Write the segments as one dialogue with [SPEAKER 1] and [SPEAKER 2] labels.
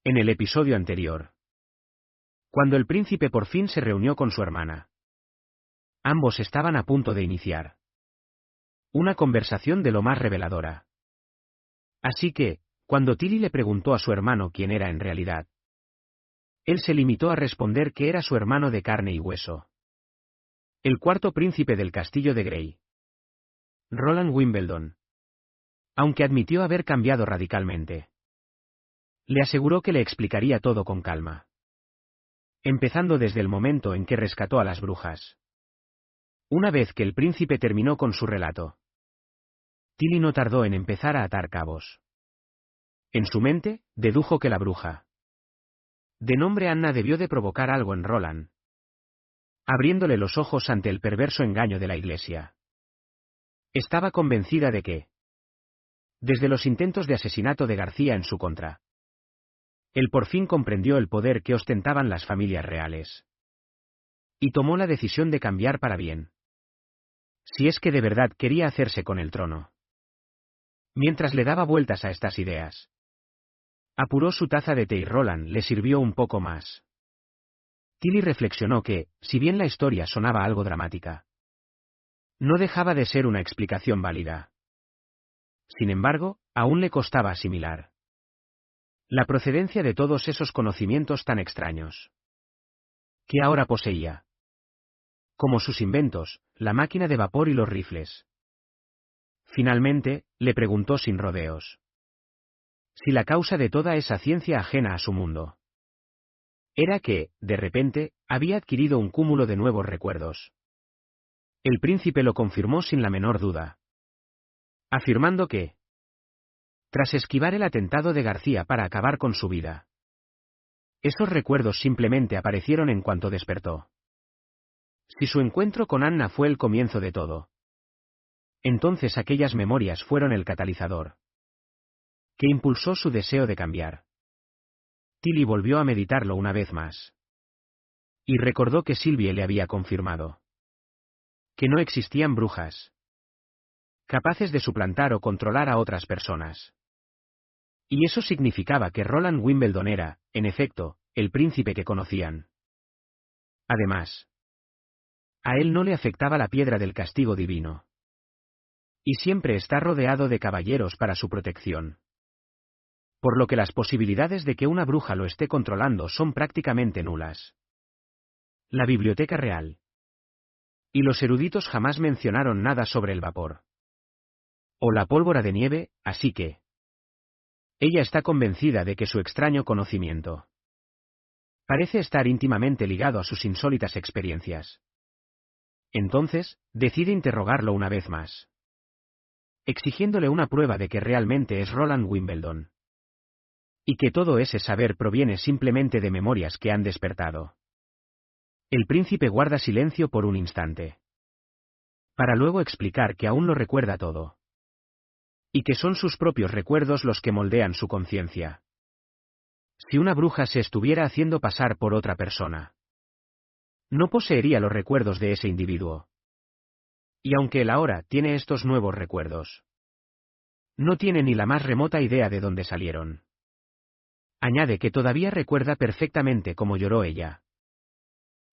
[SPEAKER 1] En el episodio anterior, cuando el príncipe por fin se reunió con su hermana, ambos estaban a punto de iniciar una conversación de lo más reveladora. Así que, cuando Tilly le preguntó a su hermano quién era en realidad, él se limitó a responder que era su hermano de carne y hueso, el cuarto príncipe del castillo de Grey, Roland Wimbledon. Aunque admitió haber cambiado radicalmente, le aseguró que le explicaría todo con calma, empezando desde el momento en que rescató a las brujas. Una vez que el príncipe terminó con su relato, Tilly no tardó en empezar a atar cabos. En su mente, dedujo que la bruja, de nombre Anna, debió de provocar algo en Roland, abriéndole los ojos ante el perverso engaño de la Iglesia. Estaba convencida de que, desde los intentos de asesinato de García en su contra, él por fin comprendió el poder que ostentaban las familias reales, y tomó la decisión de cambiar para bien, si es que de verdad quería hacerse con el trono. Mientras le daba vueltas a estas ideas, apuró su taza de té y Roland le sirvió un poco más. Tilly reflexionó que, si bien la historia sonaba algo dramática, no dejaba de ser una explicación válida. Sin embargo, aún le costaba asimilar la procedencia de todos esos conocimientos tan extraños que ahora poseía, como sus inventos, la máquina de vapor y los rifles. Finalmente, le preguntó sin rodeos si la causa de toda esa ciencia ajena a su mundo era que, de repente, había adquirido un cúmulo de nuevos recuerdos. El príncipe lo confirmó sin la menor duda, afirmando que, tras esquivar el atentado de García para acabar con su vida, esos recuerdos simplemente aparecieron en cuanto despertó. Si su encuentro con Anna fue el comienzo de todo, entonces aquellas memorias fueron el catalizador que impulsó su deseo de cambiar. Tilly volvió a meditarlo una vez más, y recordó que Sylvie le había confirmado que no existían brujas capaces de suplantar o controlar a otras personas. Y eso significaba que Roland Wimbledon era, en efecto, el príncipe que conocían. Además, a él no le afectaba la piedra del castigo divino, y siempre está rodeado de caballeros para su protección. Por lo que las posibilidades de que una bruja lo esté controlando son prácticamente nulas. La biblioteca real y los eruditos jamás mencionaron nada sobre el vapor o la pólvora de nieve, así que ella está convencida de que su extraño conocimiento parece estar íntimamente ligado a sus insólitas experiencias. Entonces, decide interrogarlo una vez más, exigiéndole una prueba de que realmente es Roland Wimbledon, y que todo ese saber proviene simplemente de memorias que han despertado. El príncipe guarda silencio por un instante, para luego explicar que aún lo recuerda todo, y que son sus propios recuerdos los que moldean su conciencia. Si una bruja se estuviera haciendo pasar por otra persona, no poseería los recuerdos de ese individuo. Y aunque él ahora tiene estos nuevos recuerdos, no tiene ni la más remota idea de dónde salieron. Añade que todavía recuerda perfectamente cómo lloró ella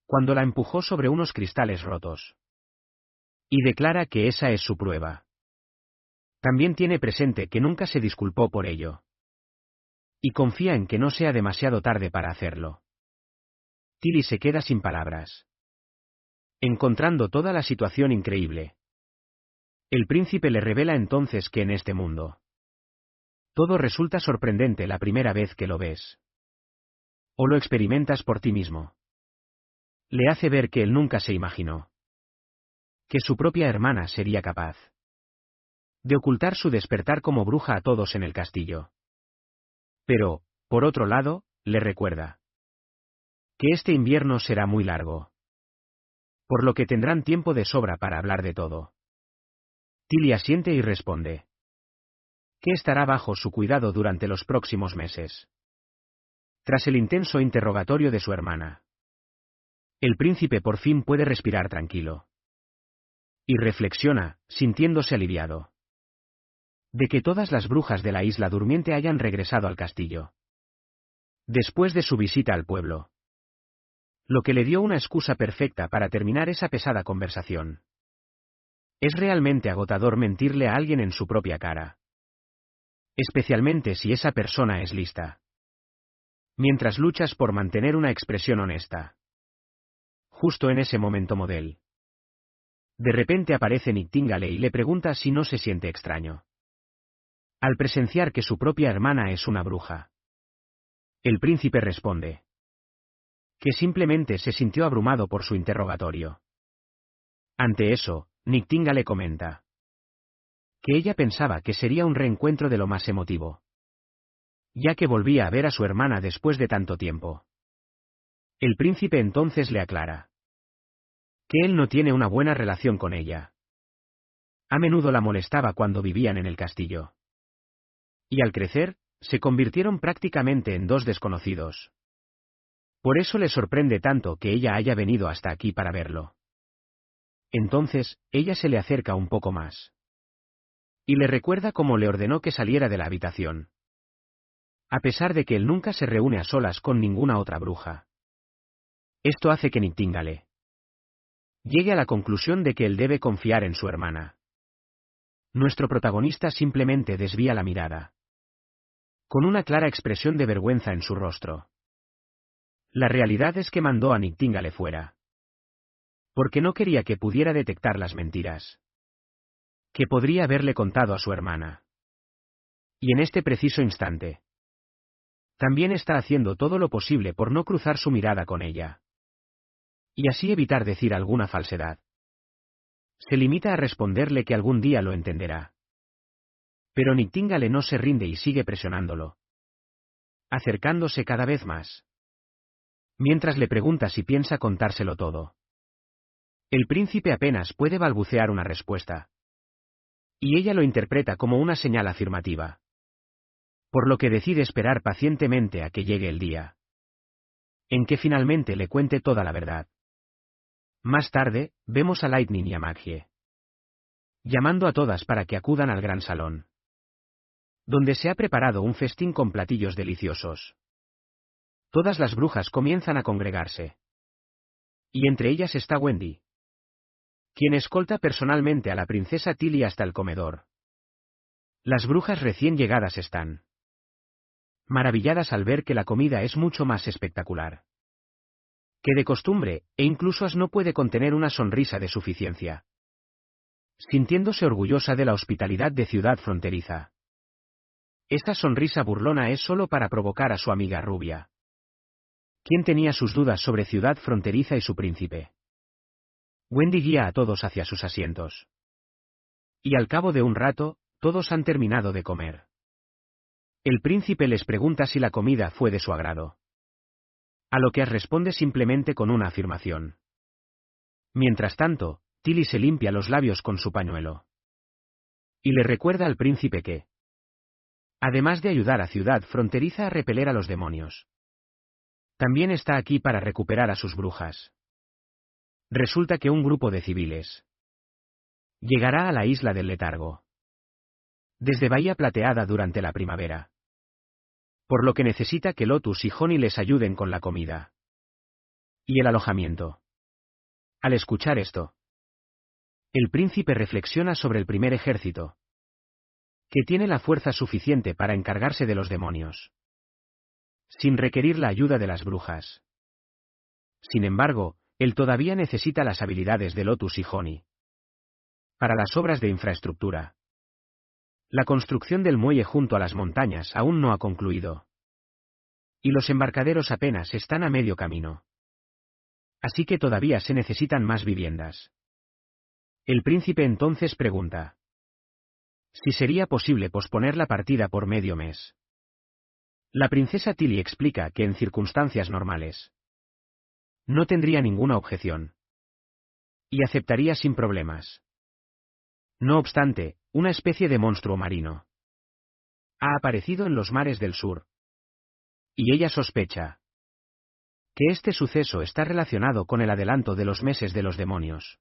[SPEAKER 1] cuando la empujó sobre unos cristales rotos. Y declara que esa es su prueba. También tiene presente que nunca se disculpó por ello. Y confía en que no sea demasiado tarde para hacerlo. Tilly se queda sin palabras, encontrando toda la situación increíble. El príncipe le revela entonces que en este mundo todo resulta sorprendente la primera vez que lo ves, o lo experimentas por ti mismo. Le hace ver que él nunca se imaginó que su propia hermana sería capaz de ocultar su despertar como bruja a todos en el castillo. Pero, por otro lado, le recuerda que este invierno será muy largo, por lo que tendrán tiempo de sobra para hablar de todo. Tilly asiente y responde que estará bajo su cuidado durante los próximos meses. Tras el intenso interrogatorio de su hermana, el príncipe por fin puede respirar tranquilo. Y reflexiona, sintiéndose aliviado, de que todas las brujas de la isla durmiente hayan regresado al castillo. después de su visita al pueblo. Lo que le dio una excusa perfecta para terminar esa pesada conversación. Es realmente agotador mentirle a alguien en su propia cara. Especialmente si esa persona es lista. Mientras luchas por mantener una expresión honesta. Justo en ese momento Model. De repente aparece Nightingale y le pregunta si no se siente extraño. Al presenciar que su propia hermana es una bruja. El príncipe responde. Que simplemente se sintió abrumado por su interrogatorio. Ante eso, Nightingale comenta. Que ella pensaba que sería un reencuentro de lo más emotivo. Ya que volvía a ver a su hermana después de tanto tiempo. El príncipe entonces le aclara. Que él no tiene una buena relación con ella. A menudo la molestaba cuando vivían en el castillo. Y al crecer, se convirtieron prácticamente en dos desconocidos. Por eso le sorprende tanto que ella haya venido hasta aquí para verlo. Entonces, ella se le acerca un poco más. Y le recuerda cómo le ordenó que saliera de la habitación. A pesar de que él nunca se reúne a solas con ninguna otra bruja. Esto hace que Nightingale llegue a la conclusión de que él debe confiar en su hermana. Nuestro protagonista simplemente desvía la mirada. Con una clara expresión de vergüenza en su rostro. La realidad es que mandó a Nightingale fuera. Porque no quería que pudiera detectar las mentiras. Que podría haberle contado a su hermana. Y en este preciso instante. También está haciendo todo lo posible por no cruzar su mirada con ella. Y así evitar decir alguna falsedad. Se limita a responderle que algún día lo entenderá. Pero Nightingale no se rinde y sigue presionándolo. Acercándose cada vez más. Mientras le pregunta si piensa contárselo todo. El príncipe apenas puede balbucear una respuesta. Y ella lo interpreta como una señal afirmativa. Por lo que decide esperar pacientemente a que llegue el día. En que finalmente le cuente toda la verdad. Más tarde, vemos a Lightning y a Maggie. Llamando a todas para que acudan al gran salón. Donde se ha preparado un festín con platillos deliciosos. Todas las brujas comienzan a congregarse. Y entre ellas está Wendy. Quien escolta personalmente a la princesa Tilly hasta el comedor. Las brujas recién llegadas están maravilladas al ver que la comida es mucho más espectacular que de costumbre, e incluso As no puede contener una sonrisa de suficiencia. Sintiéndose orgullosa de la hospitalidad de Ciudad Fronteriza. Esta sonrisa burlona es solo para provocar a su amiga rubia. Quien tenía sus dudas sobre Ciudad Fronteriza y su príncipe. Wendy guía a todos hacia sus asientos. Y al cabo de un rato, todos han terminado de comer. El príncipe les pregunta si la comida fue de su agrado. A lo que As responde simplemente con una afirmación. Mientras tanto, Tilly se limpia los labios con su pañuelo. Y le recuerda al príncipe que, además de ayudar a Ciudad Fronteriza a repeler a los demonios, también está aquí para recuperar a sus brujas. Resulta que un grupo de civiles llegará a la isla del letargo. Desde Bahía Plateada durante la primavera. Por lo que necesita que Lotus y Honey les ayuden con la comida. Y el alojamiento. Al escuchar esto, el príncipe reflexiona sobre el primer ejército. Que tiene la fuerza suficiente para encargarse de los demonios. Sin requerir la ayuda de las brujas. Sin embargo, él todavía necesita las habilidades de Lotus y Honey. Para las obras de infraestructura. La construcción del muelle junto a las montañas aún no ha concluido. Y los embarcaderos apenas están a medio camino. Así que todavía se necesitan más viviendas. El príncipe entonces pregunta. Si sería posible posponer la partida por medio mes. La princesa Tilly explica que en circunstancias normales no tendría ninguna objeción. Y aceptaría sin problemas. No obstante, una especie de monstruo marino ha aparecido en los mares del sur. Y ella sospecha que este suceso está relacionado con el adelanto de los meses de los demonios.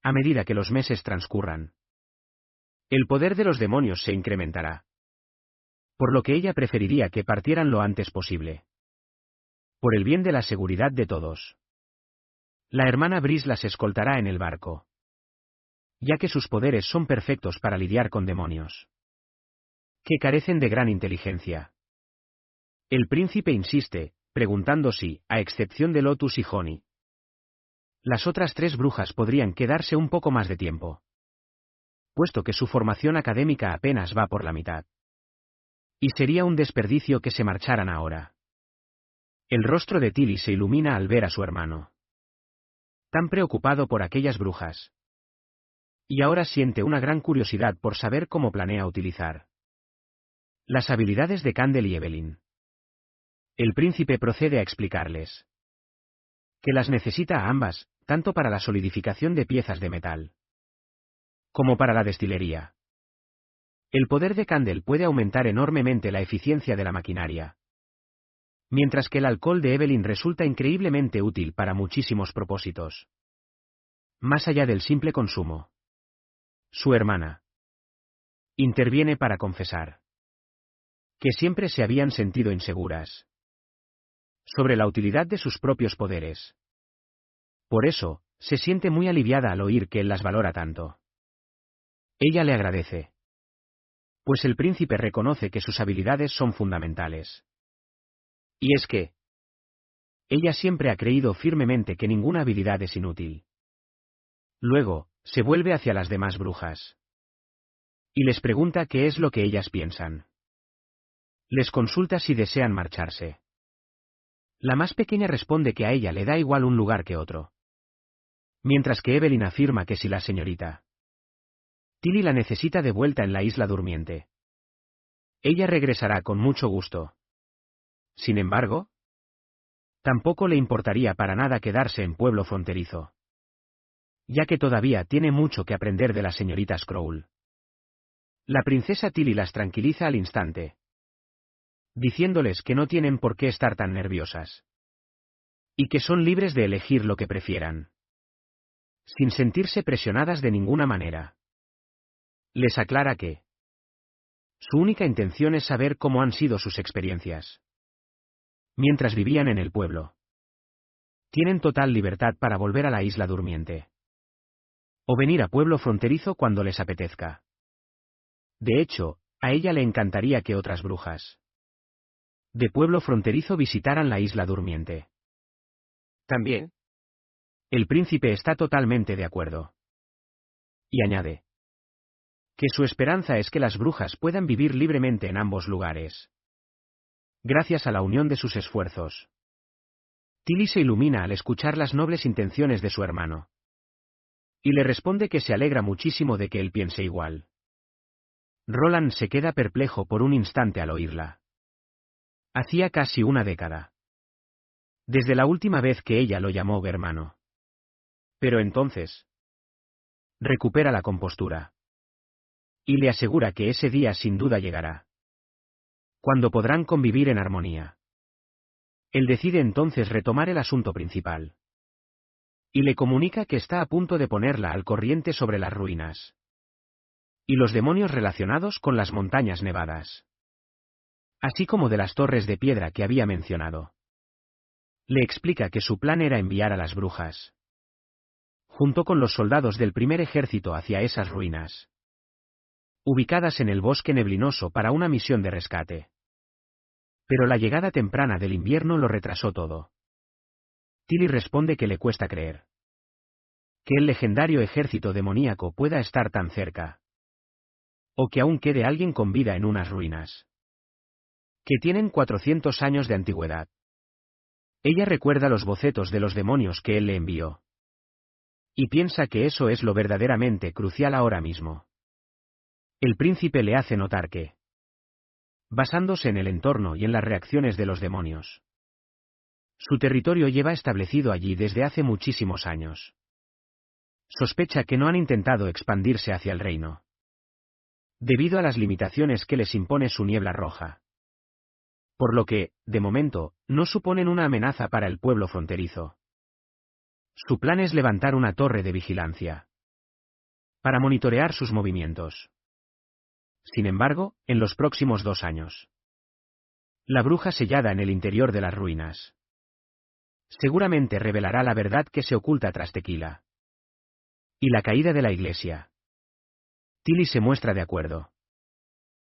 [SPEAKER 1] A medida que los meses transcurran, el poder de los demonios se incrementará. Por lo que ella preferiría que partieran lo antes posible. Por el bien de la seguridad de todos. La hermana Brice las escoltará en el barco. Ya que sus poderes son perfectos para lidiar con demonios. Que carecen de gran inteligencia. El príncipe insiste, preguntando si, a excepción de Lotus y Honey, las otras 3 brujas podrían quedarse un poco más de tiempo. Puesto que su formación académica apenas va por la mitad. Y sería un desperdicio que se marcharan ahora. El rostro de Tilly se ilumina al ver a su hermano. Tan preocupado por aquellas brujas. Y ahora siente una gran curiosidad por saber cómo planea utilizar las habilidades de Candle y Evelyn. El príncipe procede a explicarles que las necesita a ambas, tanto para la solidificación de piezas de metal como para la destilería. El poder de Candle puede aumentar enormemente la eficiencia de la maquinaria, mientras que el alcohol de Evelyn resulta increíblemente útil para muchísimos propósitos. Más allá del simple consumo. Su hermana interviene para confesar que siempre se habían sentido inseguras sobre la utilidad de sus propios poderes. Por eso, se siente muy aliviada al oír que él las valora tanto. Ella le agradece. Pues el príncipe reconoce que sus habilidades son fundamentales. Y es que ella siempre ha creído firmemente que ninguna habilidad es inútil. Luego, se vuelve hacia las demás brujas. Y les pregunta qué es lo que ellas piensan. Les consulta si desean marcharse. La más pequeña responde que a ella le da igual un lugar que otro. Mientras que Evelyn afirma que si la señorita Tilly la necesita de vuelta en la isla durmiente, ella regresará con mucho gusto. Sin embargo, tampoco le importaría para nada quedarse en pueblo fronterizo, ya que todavía tiene mucho que aprender de la señorita Scroll. La princesa Tilly las tranquiliza al instante, diciéndoles que no tienen por qué estar tan nerviosas. Y que son libres de elegir lo que prefieran. Sin sentirse presionadas de ninguna manera. Les aclara que su única intención es saber cómo han sido sus experiencias mientras vivían en el pueblo. Tienen total libertad para volver a la isla durmiente. O venir a pueblo fronterizo cuando les apetezca. De hecho, a ella le encantaría que otras brujas de pueblo fronterizo visitaran la isla durmiente. También. El príncipe está totalmente de acuerdo. Y añade que su esperanza es que las brujas puedan vivir libremente en ambos lugares. Gracias a la unión de sus esfuerzos. Tilly se ilumina al escuchar las nobles intenciones de su hermano. Y le responde que se alegra muchísimo de que él piense igual. Roland se queda perplejo por un instante al oírla. Hacía casi una década. Desde la última vez que ella lo llamó hermano. Pero entonces recupera la compostura. Y le asegura que ese día sin duda llegará. Cuando podrán convivir en armonía. Él decide entonces retomar el asunto principal. Y le comunica que está a punto de ponerla al corriente sobre las ruinas. Y los demonios relacionados con las montañas nevadas. Así como de las torres de piedra que había mencionado. Le explica que su plan era enviar a las brujas, junto con los soldados del primer ejército hacia esas ruinas, ubicadas en el bosque neblinoso para una misión de rescate. Pero la llegada temprana del invierno lo retrasó todo. Tilly responde que le cuesta creer que el legendario ejército demoníaco pueda estar tan cerca. O que aún quede alguien con vida en unas ruinas que tienen 400 años de antigüedad. Ella recuerda los bocetos de los demonios que él le envió. Y piensa que eso es lo verdaderamente crucial ahora mismo. El príncipe le hace notar que, basándose en el entorno y en las reacciones de los demonios, su territorio lleva establecido allí desde hace muchísimos años. Sospecha que no han intentado expandirse hacia el reino, debido a las limitaciones que les impone su niebla roja. Por lo que, de momento, no suponen una amenaza para el pueblo fronterizo. Su plan es levantar una torre de vigilancia para monitorear sus movimientos. Sin embargo, en los próximos 2 años. La bruja sellada en el interior de las ruinas. Seguramente revelará la verdad que se oculta tras Tequila. Y la caída de la iglesia. Tilly se muestra de acuerdo.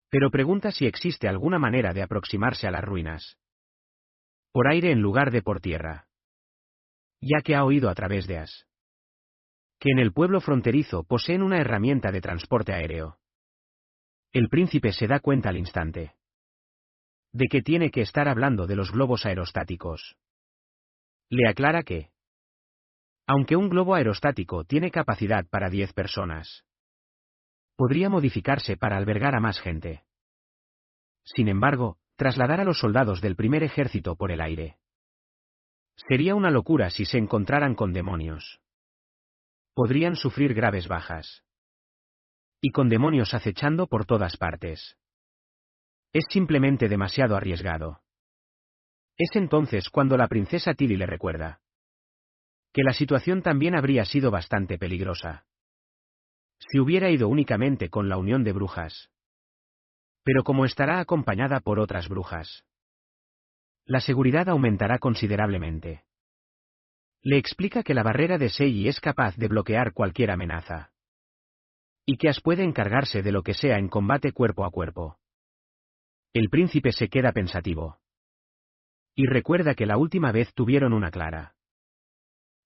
[SPEAKER 1] Pero pregunta si existe alguna manera de aproximarse a las ruinas. Por aire en lugar de por tierra. Ya que ha oído a través de As. Que en el pueblo fronterizo poseen una herramienta de transporte aéreo. El príncipe se da cuenta al instante. De que tiene que estar hablando de los globos aerostáticos. Le aclara que, aunque un globo aerostático tiene capacidad para 10 personas, podría modificarse para albergar a más gente. Sin embargo, trasladar a los soldados del primer ejército por el aire. Sería una locura si se encontraran con demonios. Podrían sufrir graves bajas. Y con demonios acechando por todas partes. Es simplemente demasiado arriesgado. Es entonces cuando la princesa Tilly le recuerda que la situación también habría sido bastante peligrosa. Si hubiera ido únicamente con la unión de brujas. Pero como estará acompañada por otras brujas, la seguridad aumentará considerablemente. Le explica que la barrera de Sei es capaz de bloquear cualquier amenaza. Y que As puede encargarse de lo que sea en combate cuerpo a cuerpo. El príncipe se queda pensativo. Y recuerda que la última vez tuvieron una clara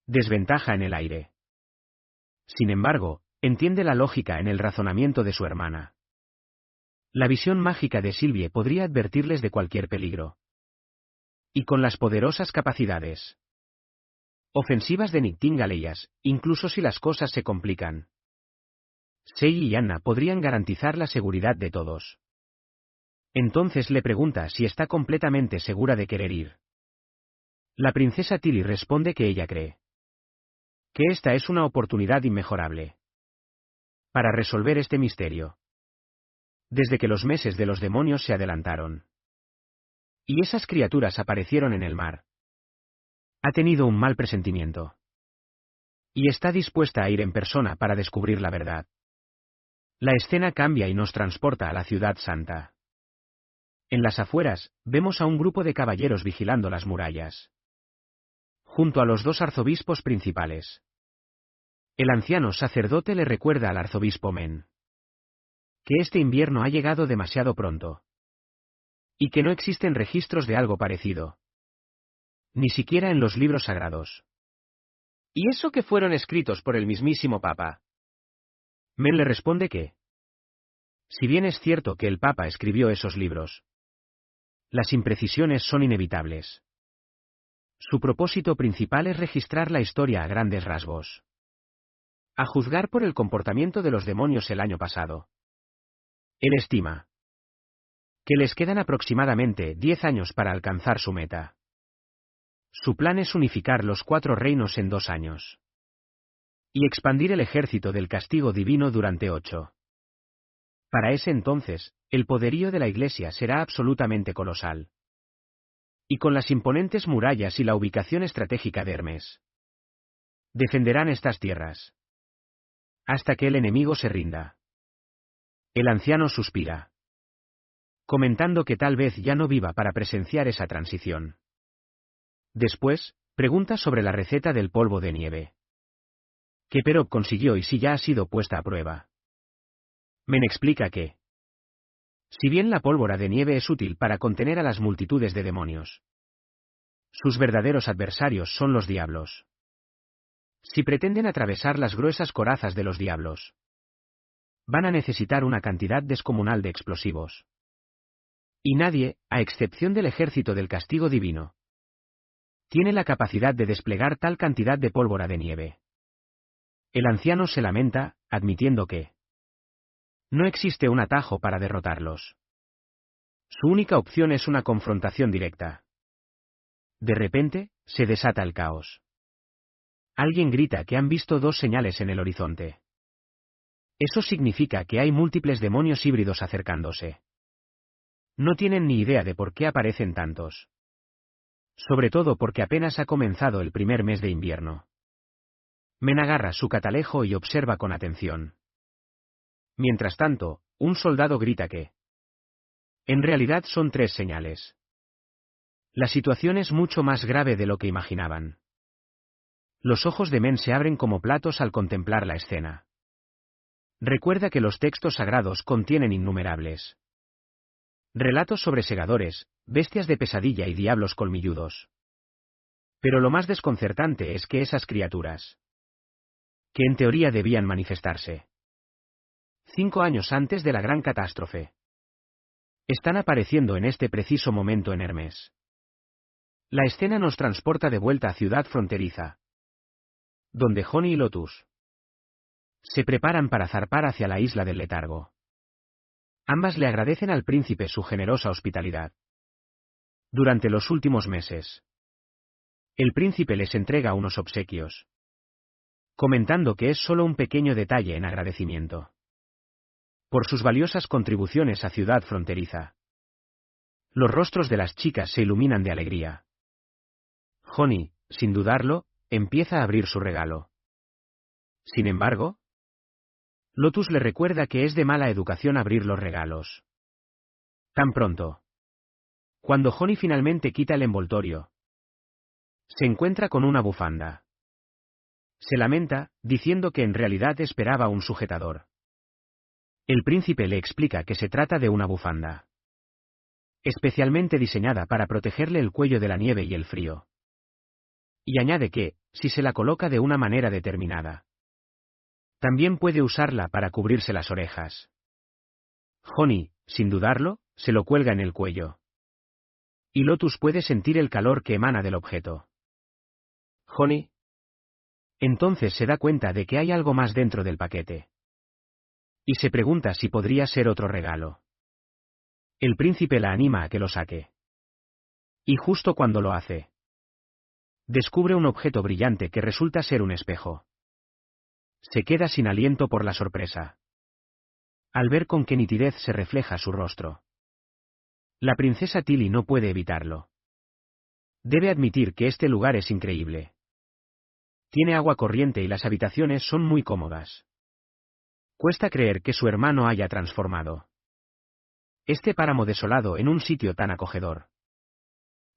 [SPEAKER 1] desventaja en el aire. Sin embargo, entiende la lógica en el razonamiento de su hermana. La visión mágica de Sylvie podría advertirles de cualquier peligro. Y con las poderosas capacidades ofensivas de Nightingale, incluso si las cosas se complican, Sei y Anna podrían garantizar la seguridad de todos. Entonces le pregunta si está completamente segura de querer ir. La princesa Tilly responde que ella cree que esta es una oportunidad inmejorable para resolver este misterio. Desde que los meses de los demonios se adelantaron y esas criaturas aparecieron en el mar, ha tenido un mal presentimiento. Y está dispuesta a ir en persona para descubrir la verdad. La escena cambia y nos transporta a la ciudad santa. En las afueras, vemos a un grupo de caballeros vigilando las murallas. Junto a los 2 arzobispos principales. El anciano sacerdote le recuerda al arzobispo Men que este invierno ha llegado demasiado pronto. Y que no existen registros de algo parecido. Ni siquiera en los libros sagrados. ¿Y eso que fueron escritos por el mismísimo Papa? Men le responde que, si bien es cierto que el Papa escribió esos libros, las imprecisiones son inevitables. Su propósito principal es registrar la historia a grandes rasgos. A juzgar por el comportamiento de los demonios el año pasado. Él estima que les quedan aproximadamente 10 años para alcanzar su meta. Su plan es unificar los 4 reinos en 2 años. Y expandir el ejército del castigo divino durante 8. Para ese entonces, el poderío de la Iglesia será absolutamente colosal. Y con las imponentes murallas y la ubicación estratégica de Hermes, defenderán estas tierras. Hasta que el enemigo se rinda. El anciano suspira, comentando que tal vez ya no viva para presenciar esa transición. Después, pregunta sobre la receta del polvo de nieve. Que Perov consiguió y si ya ha sido puesta a prueba. Men explica que, si bien la pólvora de nieve es útil para contener a las multitudes de demonios, sus verdaderos adversarios son los diablos. Si pretenden atravesar las gruesas corazas de los diablos, van a necesitar una cantidad descomunal de explosivos. Y nadie, a excepción del ejército del castigo divino, tiene la capacidad de desplegar tal cantidad de pólvora de nieve. El anciano se lamenta, admitiendo que no existe un atajo para derrotarlos. Su única opción es una confrontación directa. De repente, se desata el caos. Alguien grita que han visto 2 señales en el horizonte. Eso significa que hay múltiples demonios híbridos acercándose. No tienen ni idea de por qué aparecen tantos. Sobre todo porque apenas ha comenzado el primer mes de invierno. Men agarra su catalejo y observa con atención. Mientras tanto, un soldado grita que en realidad son 3 señales. La situación es mucho más grave de lo que imaginaban. Los ojos de Men se abren como platos al contemplar la escena. Recuerda que los textos sagrados contienen innumerables relatos sobre segadores, bestias de pesadilla y diablos colmilludos. Pero lo más desconcertante es que esas criaturas, que en teoría debían manifestarse 5 años antes de la gran catástrofe, están apareciendo en este preciso momento en Hermes. La escena nos transporta de vuelta a Ciudad Fronteriza, donde Honey y Lotus se preparan para zarpar hacia la isla del letargo. Ambas le agradecen al príncipe su generosa hospitalidad durante los últimos meses. El príncipe les entrega unos obsequios, comentando que es solo un pequeño detalle en agradecimiento por sus valiosas contribuciones a Ciudad Fronteriza. Los rostros de las chicas se iluminan de alegría. Honey, sin dudarlo, empieza a abrir su regalo. Sin embargo, Lotus le recuerda que es de mala educación abrir los regalos tan pronto. Cuando Honey finalmente quita el envoltorio, se encuentra con una bufanda. Se lamenta, diciendo que en realidad esperaba un sujetador. El príncipe le explica que se trata de una bufanda especialmente diseñada para protegerle el cuello de la nieve y el frío. Y añade que, si se la coloca de una manera determinada, también puede usarla para cubrirse las orejas. Honey, sin dudarlo, se lo cuelga en el cuello. Y Lotus puede sentir el calor que emana del objeto. Honey entonces se da cuenta de que hay algo más dentro del paquete. Y se pregunta si podría ser otro regalo. El príncipe la anima a que lo saque. Y justo cuando lo hace, descubre un objeto brillante que resulta ser un espejo. Se queda sin aliento por la sorpresa al ver con qué nitidez se refleja su rostro. La princesa Tilly no puede evitarlo. Debe admitir que este lugar es increíble. Tiene agua corriente y las habitaciones son muy cómodas. Cuesta creer que su hermano haya transformado este páramo desolado en un sitio tan acogedor.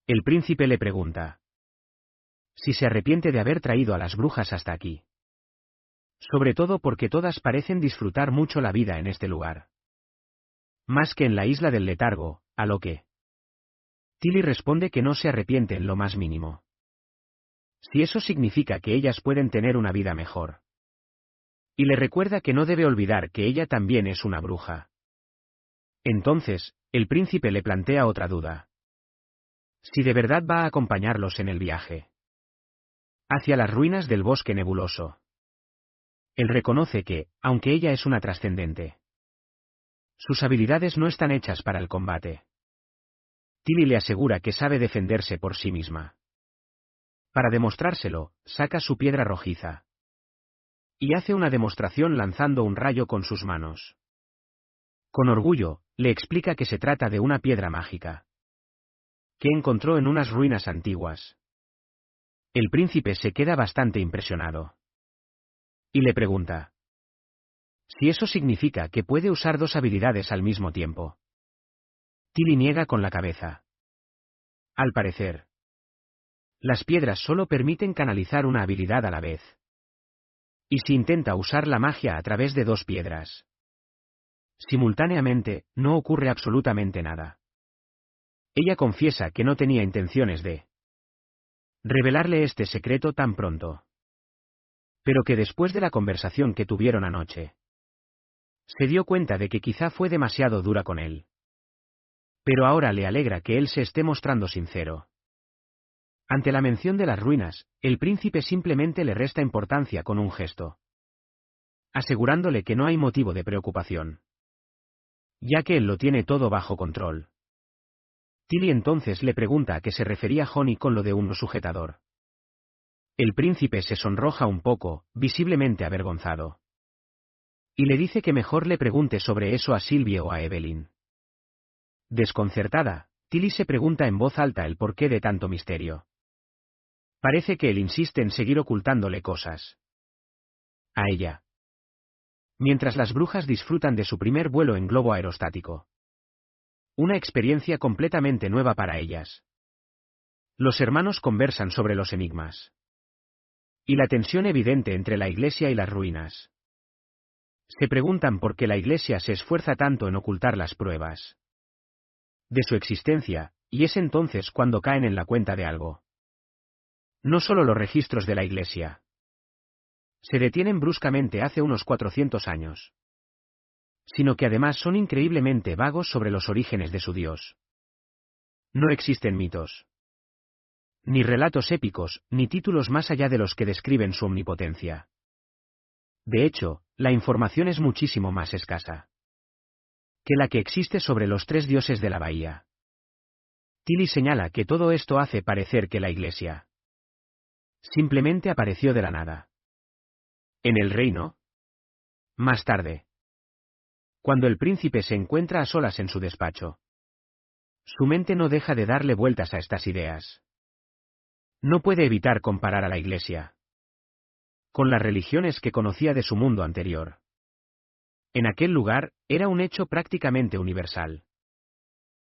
[SPEAKER 1] El príncipe le pregunta si se arrepiente de haber traído a las brujas hasta aquí. Sobre todo porque todas parecen disfrutar mucho la vida en este lugar. Más que en la isla del letargo, a lo que Tilly responde que no se arrepiente en lo más mínimo. Si eso significa que ellas pueden tener una vida mejor. Y le recuerda que no debe olvidar que ella también es una bruja. Entonces, el príncipe le plantea otra duda. Si de verdad va a acompañarlos en el viaje hacia las ruinas del bosque nebuloso. Él reconoce que, aunque ella es una trascendente, sus habilidades no están hechas para el combate. Tilly le asegura que sabe defenderse por sí misma. Para demostrárselo, saca su piedra rojiza y hace una demostración lanzando un rayo con sus manos. Con orgullo, le explica que se trata de una piedra mágica que encontró en unas ruinas antiguas. El príncipe se queda bastante impresionado y le pregunta si eso significa que puede usar 2 habilidades al mismo tiempo. Tilly niega con la cabeza. Al parecer, las piedras solo permiten canalizar una habilidad a la vez. Y si intenta usar la magia a través de 2 piedras simultáneamente, no ocurre absolutamente nada. Ella confiesa que no tenía intenciones de revelarle este secreto tan pronto. Pero que después de la conversación que tuvieron anoche, se dio cuenta de que quizá fue demasiado dura con él. Pero ahora le alegra que él se esté mostrando sincero. Ante la mención de las ruinas, el príncipe simplemente le resta importancia con un gesto, asegurándole que no hay motivo de preocupación, ya que él lo tiene todo bajo control. Tilly entonces le pregunta a qué se refería Honey con lo de un sujetador. El príncipe se sonroja un poco, visiblemente avergonzado. Y le dice que mejor le pregunte sobre eso a Sylvie o a Evelyn. Desconcertada, Tilly se pregunta en voz alta el porqué de tanto misterio. Parece que él insiste en seguir ocultándole cosas a ella. mientras las brujas disfrutan de su primer vuelo en globo aerostático. Una experiencia completamente nueva para ellas. Los hermanos conversan sobre los enigmas. Y la tensión evidente entre la iglesia y las ruinas. Se preguntan por qué la iglesia se esfuerza tanto en ocultar las pruebas de su existencia, y es entonces cuando caen en la cuenta de algo. No solo los registros de la iglesia se detienen bruscamente hace unos 400 años, sino que además son increíblemente vagos sobre los orígenes de su Dios. No existen mitos, ni relatos épicos, ni títulos más allá de los que describen su omnipotencia. De hecho, la información es muchísimo más escasa que la que existe sobre los tres dioses de la bahía. Tilly señala que todo esto hace parecer que la iglesia simplemente apareció de la nada. En el reino. Más tarde, cuando el príncipe se encuentra a solas en su despacho, su mente no deja de darle vueltas a estas ideas. No puede evitar comparar a la iglesia con las religiones que conocía de su mundo anterior. En aquel lugar, era un hecho prácticamente universal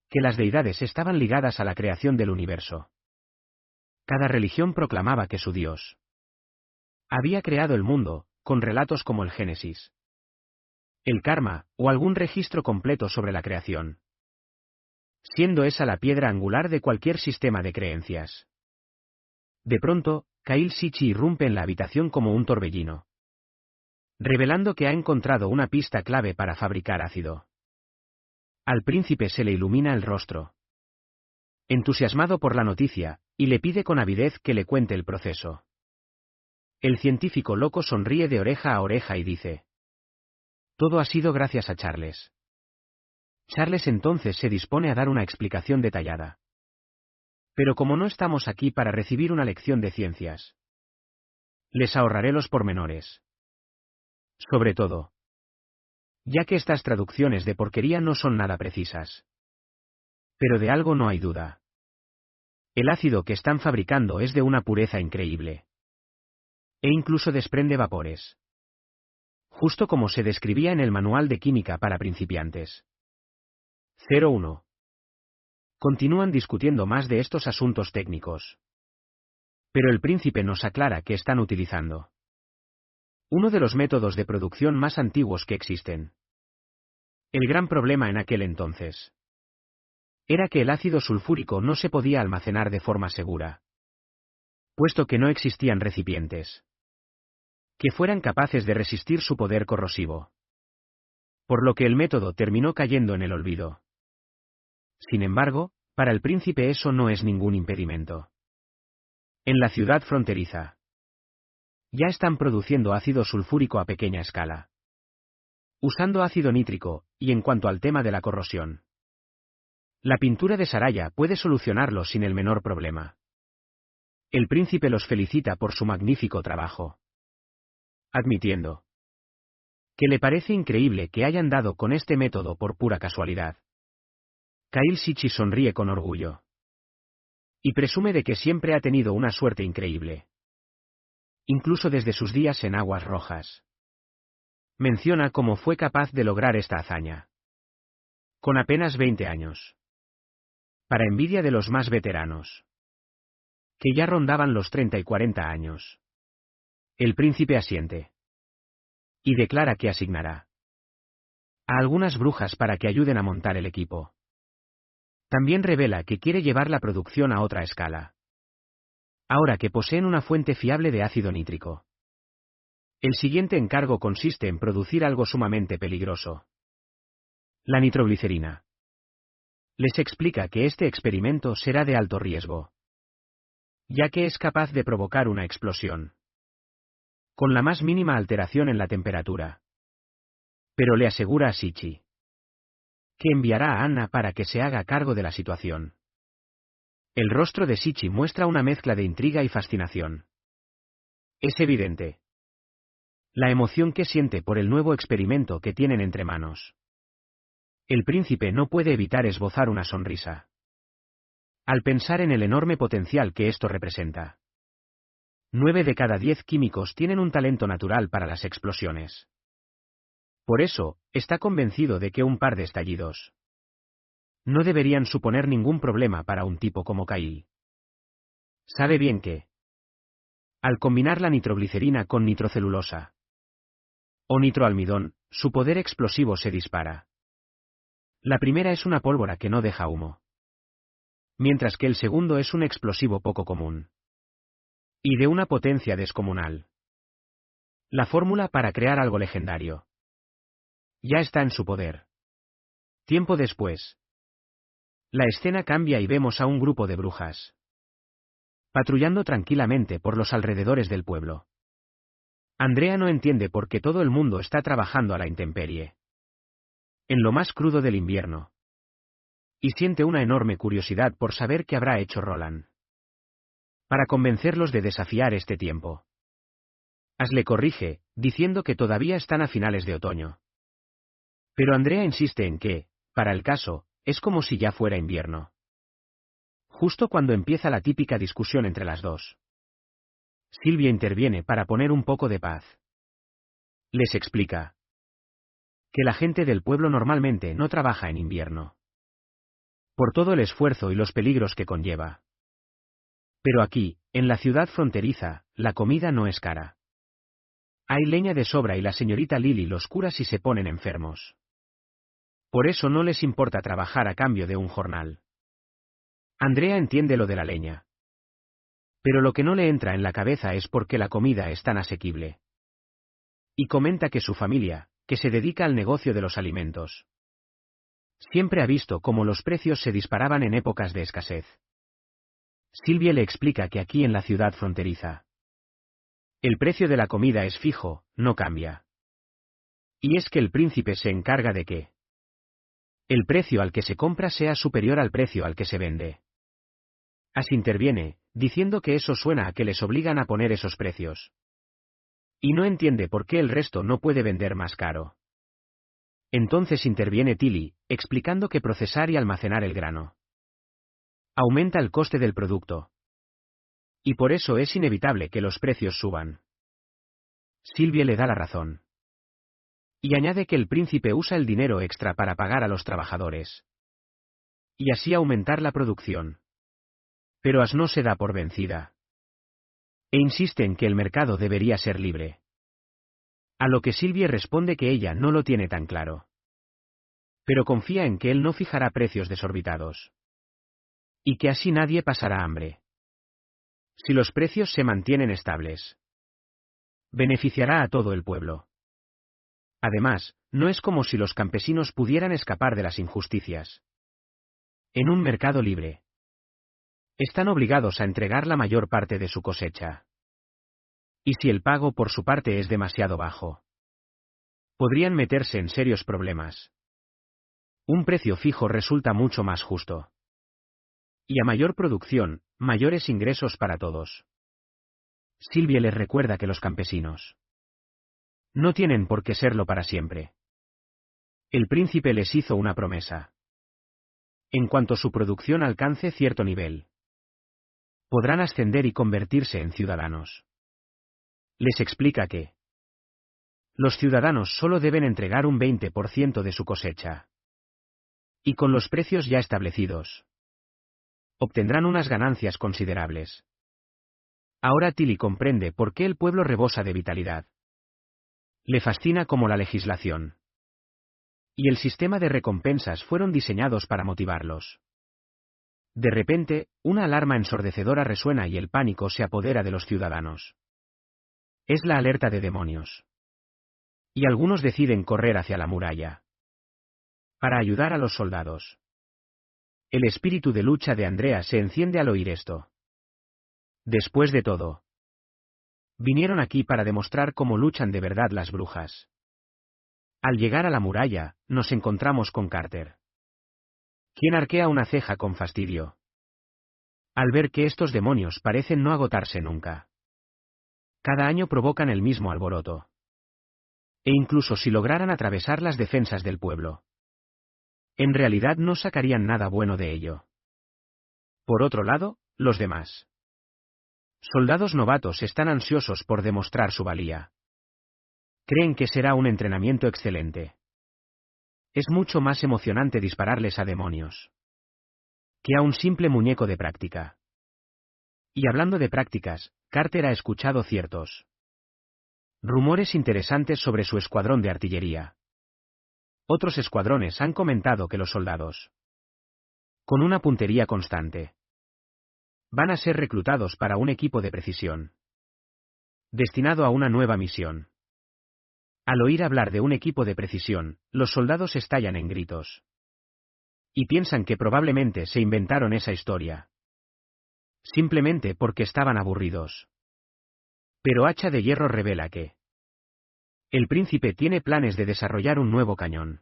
[SPEAKER 1] que las deidades estaban ligadas a la creación del universo. Cada religión proclamaba que su Dios había creado el mundo, con relatos como el Génesis, el Karma, o algún registro completo sobre la creación, siendo esa la piedra angular de cualquier sistema de creencias. De pronto, Kyle Sichi irrumpe en la habitación como un torbellino, revelando que ha encontrado una pista clave para fabricar ácido. Al príncipe se le ilumina el rostro, entusiasmado por la noticia, y le pide con avidez que le cuente el proceso. El científico loco sonríe de oreja a oreja y dice: todo ha sido gracias a Charles. Charles entonces se dispone a dar una explicación detallada. Pero como no estamos aquí para recibir una lección de ciencias, les ahorraré los pormenores. Sobre todo, ya que estas traducciones de porquería no son nada precisas. Pero de algo no hay duda. El ácido que están fabricando es de una pureza increíble. E incluso desprende vapores. Justo como se describía en el manual de química para principiantes. 01. Continúan discutiendo más de estos asuntos técnicos. Pero el príncipe nos aclara que están utilizando uno de los métodos de producción más antiguos que existen. El gran problema en aquel entonces era que el ácido sulfúrico no se podía almacenar de forma segura, puesto que no existían recipientes que fueran capaces de resistir su poder corrosivo. Por lo que el método terminó cayendo en el olvido. Sin embargo, para el príncipe eso no es ningún impedimento. En la ciudad fronteriza, ya están produciendo ácido sulfúrico a pequeña escala, usando ácido nítrico, y en cuanto al tema de la corrosión, la pintura de Saraya puede solucionarlo sin el menor problema. El príncipe los felicita por su magnífico trabajo, admitiendo que le parece increíble que hayan dado con este método por pura casualidad. Kyle Sichi sonríe con orgullo y presume de que siempre ha tenido una suerte increíble, incluso desde sus días en Aguas Rojas. Menciona cómo fue capaz de lograr esta hazaña con apenas 20 años. Para envidia de los más veteranos, que ya rondaban los 30 y 40 años. El príncipe asiente y declara que asignará a algunas brujas para que ayuden a montar el equipo. También revela que quiere llevar la producción a otra escala, ahora que poseen una fuente fiable de ácido nítrico. El siguiente encargo consiste en producir algo sumamente peligroso: la nitroglicerina. Les explica que este experimento será de alto riesgo, ya que es capaz de provocar una explosión con la más mínima alteración en la temperatura. Pero le asegura a Sichi que enviará a Anna para que se haga cargo de la situación. El rostro de Sichi muestra una mezcla de intriga y fascinación. Es evidente la emoción que siente por el nuevo experimento que tienen entre manos. El príncipe no puede evitar esbozar una sonrisa al pensar en el enorme potencial que esto representa. 9 de cada 10 químicos tienen un talento natural para las explosiones. Por eso, está convencido de que un par de estallidos no deberían suponer ningún problema para un tipo como Kyle. Sabe bien que, al combinar la nitroglicerina con nitrocelulosa o nitroalmidón, su poder explosivo se dispara. La primera es una pólvora que no deja humo, mientras que el segundo es un explosivo poco común y de una potencia descomunal. La fórmula para crear algo legendario ya está en su poder. Tiempo después, la escena cambia y vemos a un grupo de brujas patrullando tranquilamente por los alrededores del pueblo. Andrea no entiende por qué todo el mundo está trabajando a la intemperie, en lo más crudo del invierno, y siente una enorme curiosidad por saber qué habrá hecho Roland para convencerlos de desafiar este tiempo. As le corrige, diciendo que todavía están a finales de otoño. Pero Andrea insiste en que, para el caso, es como si ya fuera invierno. Justo cuando empieza la típica discusión entre las dos, Silvia interviene para poner un poco de paz. Les explica que la gente del pueblo normalmente no trabaja en invierno, por todo el esfuerzo y los peligros que conlleva. Pero aquí, en la ciudad fronteriza, la comida no es cara. Hay leña de sobra y la señorita Lily los cura si se ponen enfermos. Por eso no les importa trabajar a cambio de un jornal. Andrea entiende lo de la leña. Pero lo que no le entra en la cabeza es por qué la comida es tan asequible. Y comenta que su familia, que se dedica al negocio de los alimentos, siempre ha visto cómo los precios se disparaban en épocas de escasez. Silvia le explica que aquí en la ciudad fronteriza, el precio de la comida es fijo, no cambia. Y es que el príncipe se encarga de que el precio al que se compra sea superior al precio al que se vende. As interviene, diciendo que eso suena a que les obligan a poner esos precios. Y no entiende por qué el resto no puede vender más caro. Entonces interviene Tilly, explicando que procesar y almacenar el grano aumenta el coste del producto. Y por eso es inevitable que los precios suban. Silvia le da la razón. Y añade que el príncipe usa el dinero extra para pagar a los trabajadores. Y así aumentar la producción. Pero As no se da por vencida. E insiste en que el mercado debería ser libre. A lo que Silvia responde que ella no lo tiene tan claro. Pero confía en que él no fijará precios desorbitados. Y que así nadie pasará hambre. Si los precios se mantienen estables, beneficiará a todo el pueblo. Además, no es como si los campesinos pudieran escapar de las injusticias. En un mercado libre, están obligados a entregar la mayor parte de su cosecha. Y si el pago por su parte es demasiado bajo, podrían meterse en serios problemas. Un precio fijo resulta mucho más justo. Y a mayor producción, mayores ingresos para todos. Silvia les recuerda que los campesinos no tienen por qué serlo para siempre. El príncipe les hizo una promesa. En cuanto su producción alcance cierto nivel, podrán ascender y convertirse en ciudadanos. Les explica que los ciudadanos solo deben entregar un 20% de su cosecha. Y con los precios ya establecidos, obtendrán unas ganancias considerables. Ahora Tilly comprende por qué el pueblo rebosa de vitalidad. Le fascina cómo la legislación y el sistema de recompensas fueron diseñados para motivarlos. De repente, una alarma ensordecedora resuena y el pánico se apodera de los ciudadanos. Es la alerta de demonios. Y algunos deciden correr hacia la muralla para ayudar a los soldados. El espíritu de lucha de Andrea se enciende al oír esto. Después de todo, vinieron aquí para demostrar cómo luchan de verdad las brujas. Al llegar a la muralla, nos encontramos con Carter, quien arquea una ceja con fastidio al ver que estos demonios parecen no agotarse nunca. Cada año provocan el mismo alboroto. E incluso si lograran atravesar las defensas del pueblo, en realidad no sacarían nada bueno de ello. Por otro lado, los demás soldados novatos están ansiosos por demostrar su valía. Creen que será un entrenamiento excelente. Es mucho más emocionante dispararles a demonios que a un simple muñeco de práctica. Y hablando de prácticas, Carter ha escuchado ciertos rumores interesantes sobre su escuadrón de artillería. Otros escuadrones han comentado que los soldados, con una puntería constante, van a ser reclutados para un equipo de precisión, destinado a una nueva misión. Al oír hablar de un equipo de precisión, los soldados estallan en gritos. Y piensan que probablemente se inventaron esa historia. Simplemente porque estaban aburridos. Pero Hacha de Hierro revela que el príncipe tiene planes de desarrollar un nuevo cañón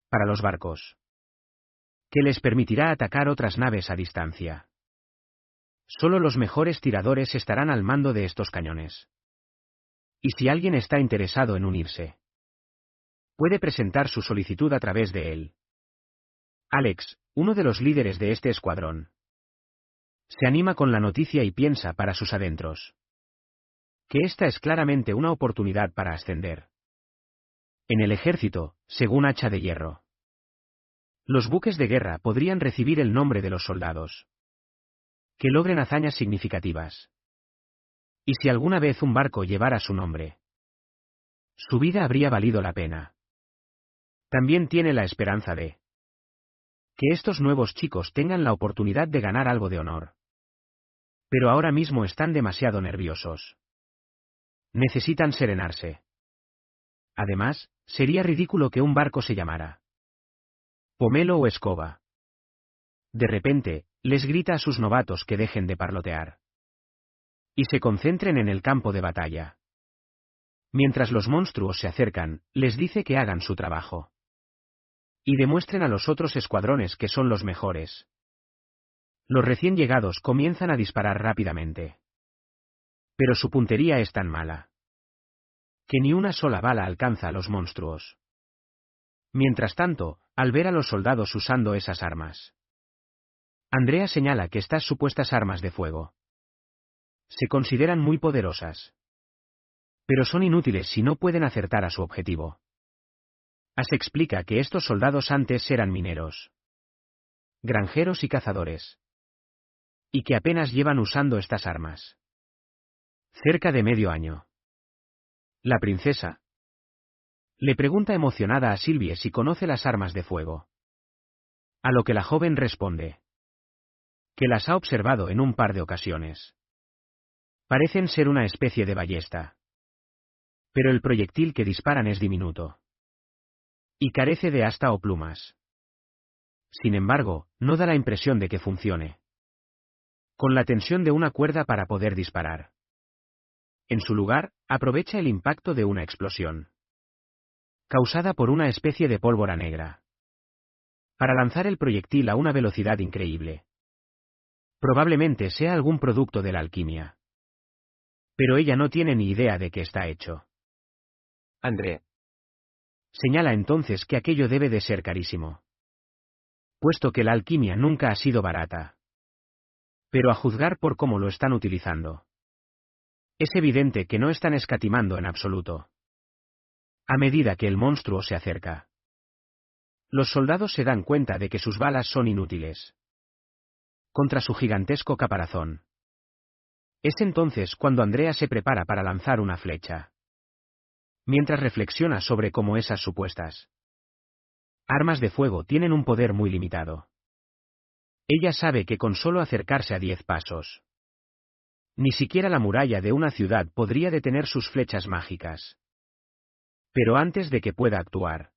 [SPEAKER 1] para los barcos, que les permitirá atacar otras naves a distancia. Solo los mejores tiradores estarán al mando de estos cañones. Y si alguien está interesado en unirse, puede presentar su solicitud a través de él. Alex, uno de los líderes de este escuadrón, se anima con la noticia y piensa para sus adentros que esta es claramente una oportunidad para ascender en el ejército, según Hacha de Hierro. Los buques de guerra podrían recibir el nombre de los soldados que logren hazañas significativas. Y si alguna vez un barco llevara su nombre, su vida habría valido la pena. También tiene la esperanza de que estos nuevos chicos tengan la oportunidad de ganar algo de honor. Pero ahora mismo están demasiado nerviosos. Necesitan serenarse. Además, sería ridículo que un barco se llamara Pomelo o Escoba. De repente, les grita a sus novatos que dejen de parlotear y se concentren en el campo de batalla. Mientras los monstruos se acercan, les dice que hagan su trabajo y demuestren a los otros escuadrones que son los mejores. Los recién llegados comienzan a disparar rápidamente. Pero su puntería es tan mala que ni una sola bala alcanza a los monstruos. Mientras tanto, al ver a los soldados usando esas armas, Andrea señala que estas supuestas armas de fuego se consideran muy poderosas, pero son inútiles si no pueden acertar a su objetivo. As explica que estos soldados antes eran mineros, granjeros y cazadores, y que apenas llevan usando estas armas cerca de medio año. La princesa le pregunta emocionada a Sylvie si conoce las armas de fuego. A lo que la joven responde que las ha observado en un par de ocasiones. Parecen ser una especie de ballesta, pero el proyectil que disparan es diminuto y carece de asta o plumas. Sin embargo, no da la impresión de que funcione con la tensión de una cuerda para poder disparar. En su lugar, aprovecha el impacto de una explosión causada por una especie de pólvora negra para lanzar el proyectil a una velocidad increíble. Probablemente sea algún producto de la alquimia, pero ella no tiene ni idea de qué está hecho.
[SPEAKER 2] Andrea.
[SPEAKER 1] Señala entonces que aquello debe de ser carísimo, puesto que la alquimia nunca ha sido barata. Pero a juzgar por cómo lo están utilizando, es evidente que no están escatimando en absoluto. A medida que el monstruo se acerca, los soldados se dan cuenta de que sus balas son inútiles contra su gigantesco caparazón. Es entonces cuando Andrea se prepara para lanzar una flecha, mientras reflexiona sobre cómo esas supuestas armas de fuego tienen un poder muy limitado. Ella sabe que con solo acercarse a 10 pasos, ni siquiera la muralla de una ciudad podría detener sus flechas mágicas. Pero antes de que pueda actuar,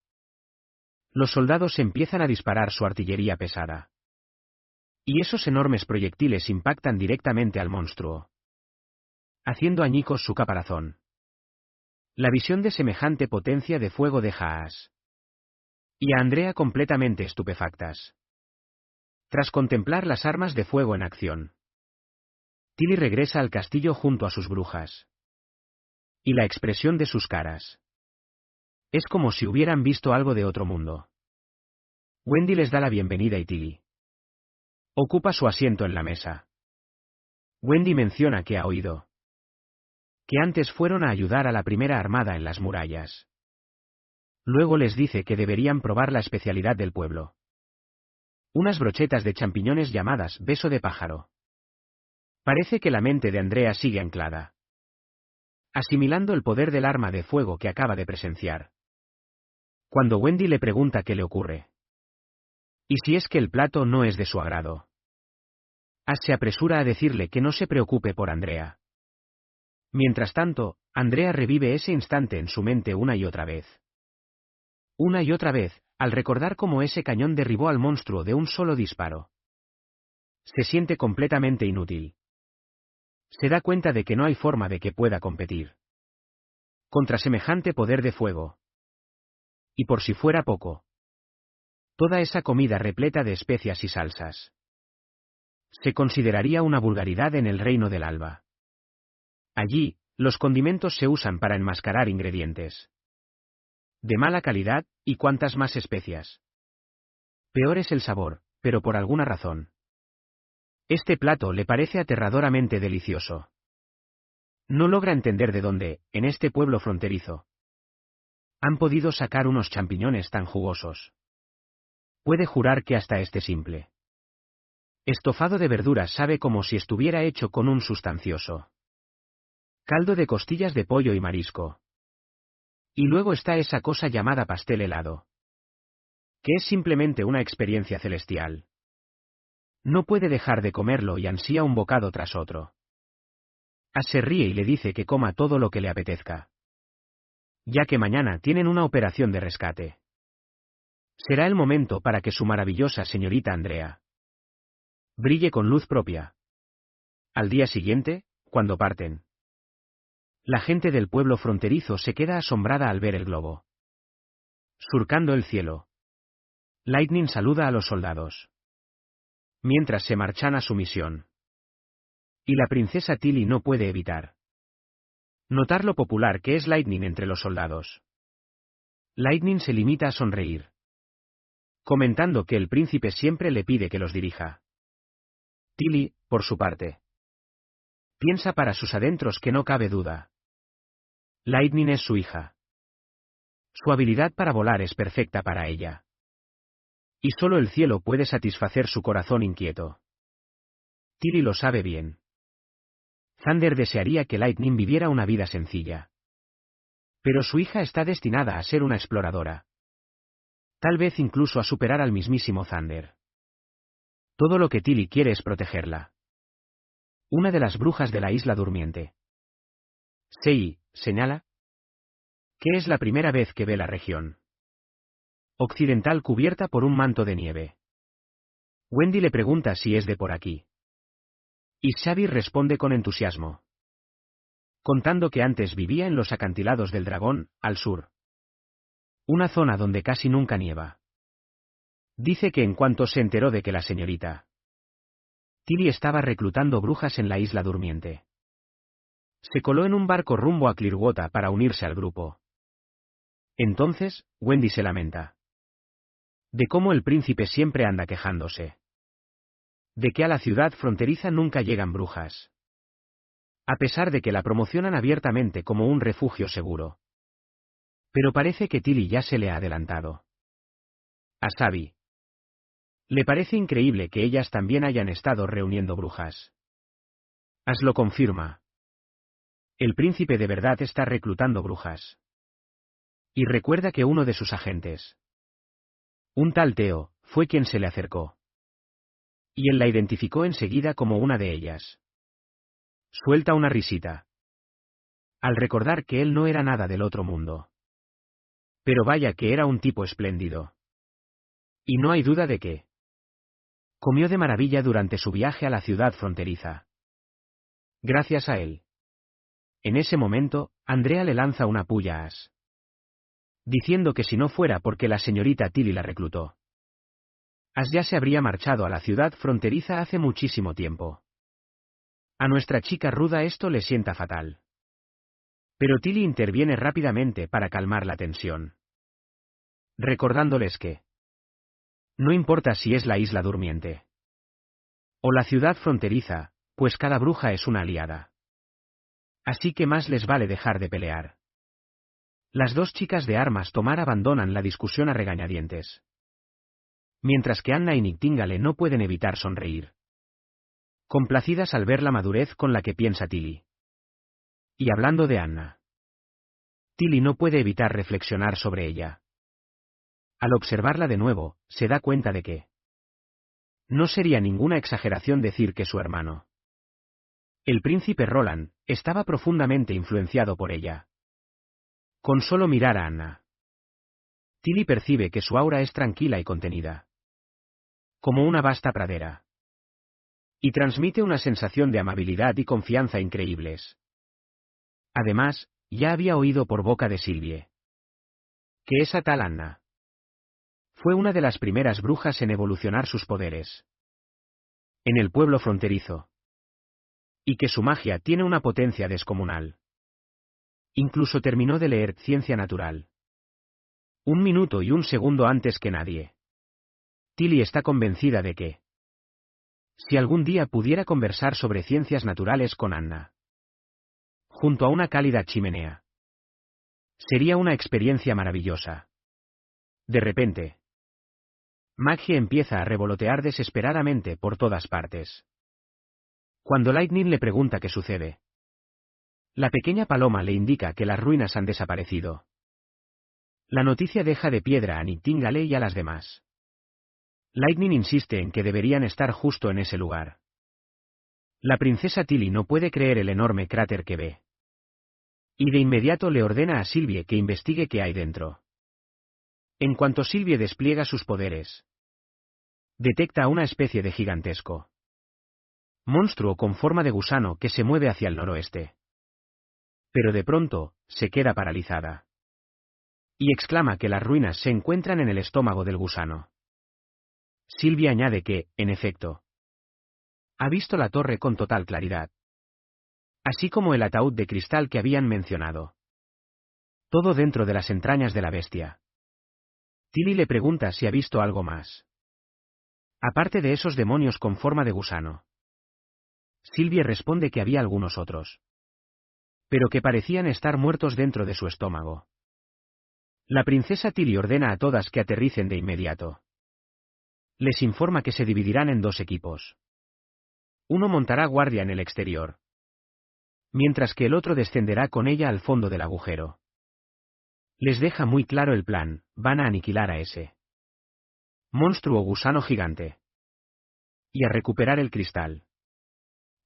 [SPEAKER 1] los soldados empiezan a disparar su artillería pesada. Y esos enormes proyectiles impactan directamente al monstruo, haciendo añicos su caparazón. La visión de semejante potencia de fuego deja a Ash y a Andrea completamente estupefactas. Tras contemplar las armas de fuego en acción, Tilly regresa al castillo junto a sus brujas. Y la expresión de sus caras es como si hubieran visto algo de otro mundo. Wendy les da la bienvenida y Tilly ocupa su asiento en la mesa. Wendy menciona que ha oído que antes fueron a ayudar a la primera armada en las murallas. Luego les dice que deberían probar la especialidad del pueblo. Unas brochetas de champiñones llamadas beso de pájaro. Parece que la mente de Andrea sigue anclada, asimilando el poder del arma de fuego que acaba de presenciar. Cuando Wendy le pregunta qué le ocurre, y si es que el plato no es de su agrado, Ash se apresura a decirle que no se preocupe por Andrea. Mientras tanto, Andrea revive ese instante en su mente una y otra vez. Una y otra vez, al recordar cómo ese cañón derribó al monstruo de un solo disparo. Se siente completamente inútil. Se da cuenta de que no hay forma de que pueda competir contra semejante poder de fuego. Y por si fuera poco, toda esa comida repleta de especias y salsas se consideraría una vulgaridad en el reino del alba. Allí, los condimentos se usan para enmascarar ingredientes de mala calidad, y cuantas más especias, peor es el sabor, pero por alguna razón, este plato le parece aterradoramente delicioso. No logra entender de dónde, en este pueblo fronterizo, han podido sacar unos champiñones tan jugosos. Puede jurar que hasta este simple estofado de verduras sabe como si estuviera hecho con un sustancioso caldo de costillas de pollo y marisco. Y luego está esa cosa llamada pastel helado, que es simplemente una experiencia celestial. No puede dejar de comerlo y ansía un bocado tras otro. Ash se ríe y le dice que coma todo lo que le apetezca, ya que mañana tienen una operación de rescate. Será el momento para que su maravillosa señorita Andrea brille con luz propia. Al día siguiente, cuando parten, la gente del pueblo fronterizo se queda asombrada al ver el globo surcando el cielo. Lightning saluda a los soldados mientras se marchan a su misión. Y la princesa Tilly no puede evitar notar lo popular que es Lightning entre los soldados. Lightning se limita a sonreír, comentando que el príncipe siempre le pide que los dirija. Tilly, por su parte, piensa para sus adentros que no cabe duda. Lightning es su hija. Su habilidad para volar es perfecta para ella. Y solo el cielo puede satisfacer su corazón inquieto. Tilly lo sabe bien. Thunder desearía que Lightning viviera una vida sencilla. Pero su hija está destinada a ser una exploradora. Tal vez incluso a superar al mismísimo Thunder. Todo lo que Tilly quiere es protegerla. Una de las brujas de la isla durmiente. Sei, señala, que es la primera vez que ve la región occidental cubierta por un manto de nieve. Wendy le pregunta si es de por aquí. Y Xavi responde con entusiasmo, contando que antes vivía en los acantilados del Dragón, al sur. Una zona donde casi nunca nieva. Dice que en cuanto se enteró de que la señorita Tilly estaba reclutando brujas en la isla durmiente, se coló en un barco rumbo a Clearwater para unirse al grupo. Entonces, Wendy se lamenta de cómo el príncipe siempre anda quejándose de que a la ciudad fronteriza nunca llegan brujas, a pesar de que la promocionan abiertamente como un refugio seguro. Pero parece que Tilly ya se le ha adelantado. A Xavi le parece increíble que ellas también hayan estado reuniendo brujas. Ash lo confirma. El príncipe de verdad está reclutando brujas. Y recuerda que uno de sus agentes, un tal Theo, fue quien se le acercó. Y él la identificó enseguida como una de ellas. Suelta una risita al recordar que él no era nada del otro mundo. Pero vaya que era un tipo espléndido. Y no hay duda de que comió de maravilla durante su viaje a la ciudad fronteriza. Gracias a él. En ese momento, Andrea le lanza una puya a Ash, diciendo que si no fuera porque la señorita Tilly la reclutó, Ash ya se habría marchado a la ciudad fronteriza hace muchísimo tiempo. A nuestra chica ruda esto le sienta fatal. Pero Tilly interviene rápidamente para calmar la tensión, recordándoles que no importa si es la isla durmiente o la ciudad fronteriza, pues cada bruja es una aliada. Así que más les vale dejar de pelear. Las dos chicas de armas tomar abandonan la discusión a regañadientes. Mientras que Anna y Nightingale no pueden evitar sonreír, complacidas al ver la madurez con la que piensa Tilly. Y hablando de Anna, Tilly no puede evitar reflexionar sobre ella. Al observarla de nuevo, se da cuenta de que no sería ninguna exageración decir que su hermano, el príncipe Roland, estaba profundamente influenciado por ella. Con solo mirar a Anna, Tilly percibe que su aura es tranquila y contenida, como una vasta pradera, y transmite una sensación de amabilidad y confianza increíbles. Además, ya había oído por boca de Sylvie que esa tal Anna fue una de las primeras brujas en evolucionar sus poderes en el pueblo fronterizo, y que su magia tiene una potencia descomunal. Incluso terminó de leer Ciencia Natural 1 minuto y 1 segundo antes que nadie. Tilly está convencida de que, si algún día pudiera conversar sobre ciencias naturales con Anna, junto a una cálida chimenea, sería una experiencia maravillosa. De repente, Maggie empieza a revolotear desesperadamente por todas partes. Cuando Lightning le pregunta qué sucede, la pequeña paloma le indica que las ruinas han desaparecido. La noticia deja de piedra a Nightingale y a las demás. Lightning insiste en que deberían estar justo en ese lugar. La princesa Tilly no puede creer el enorme cráter que ve. Y de inmediato le ordena a Sylvie que investigue qué hay dentro. En cuanto Sylvie despliega sus poderes, detecta una especie de gigantesco monstruo con forma de gusano que se mueve hacia el noroeste. Pero de pronto, se queda paralizada. Y exclama que las ruinas se encuentran en el estómago del gusano. Sylvie añade que, en efecto, ha visto la torre con total claridad, así como el ataúd de cristal que habían mencionado. Todo dentro de las entrañas de la bestia. Tilly le pregunta si ha visto algo más, aparte de esos demonios con forma de gusano. Sylvie responde que había algunos otros, pero que parecían estar muertos dentro de su estómago. La princesa Tilly ordena a todas que aterricen de inmediato. Les informa que se dividirán en 2 equipos. Uno montará guardia en el exterior, mientras que el otro descenderá con ella al fondo del agujero. Les deja muy claro el plan: van a aniquilar a ese monstruo gusano gigante y a recuperar el cristal.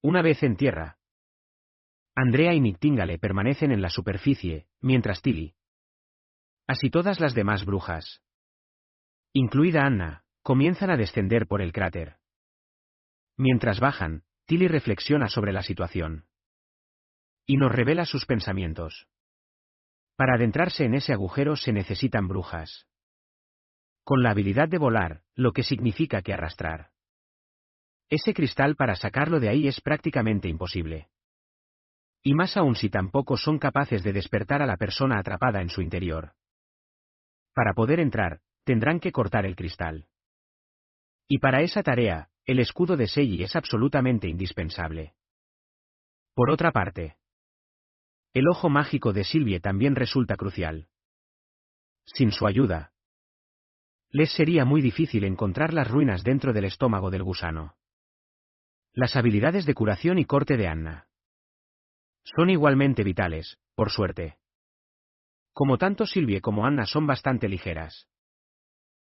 [SPEAKER 1] Una vez en tierra, Andrea y Nightingale permanecen en la superficie, mientras Tilly, así todas las demás brujas, incluida Anna, comienzan a descender por el cráter. Mientras bajan, Tilly reflexiona sobre la situación y nos revela sus pensamientos. Para adentrarse en ese agujero se necesitan brujas con la habilidad de volar, lo que significa que arrastrar ese cristal para sacarlo de ahí es prácticamente imposible. Y más aún si tampoco son capaces de despertar a la persona atrapada en su interior. Para poder entrar, tendrán que cortar el cristal. Y para esa tarea, el escudo de Seiji es absolutamente indispensable. Por otra parte, el ojo mágico de Sylvie también resulta crucial. Sin su ayuda, les sería muy difícil encontrar las ruinas dentro del estómago del gusano. Las habilidades de curación y corte de Anna son igualmente vitales, por suerte. Como tanto Sylvie como Anna son bastante ligeras,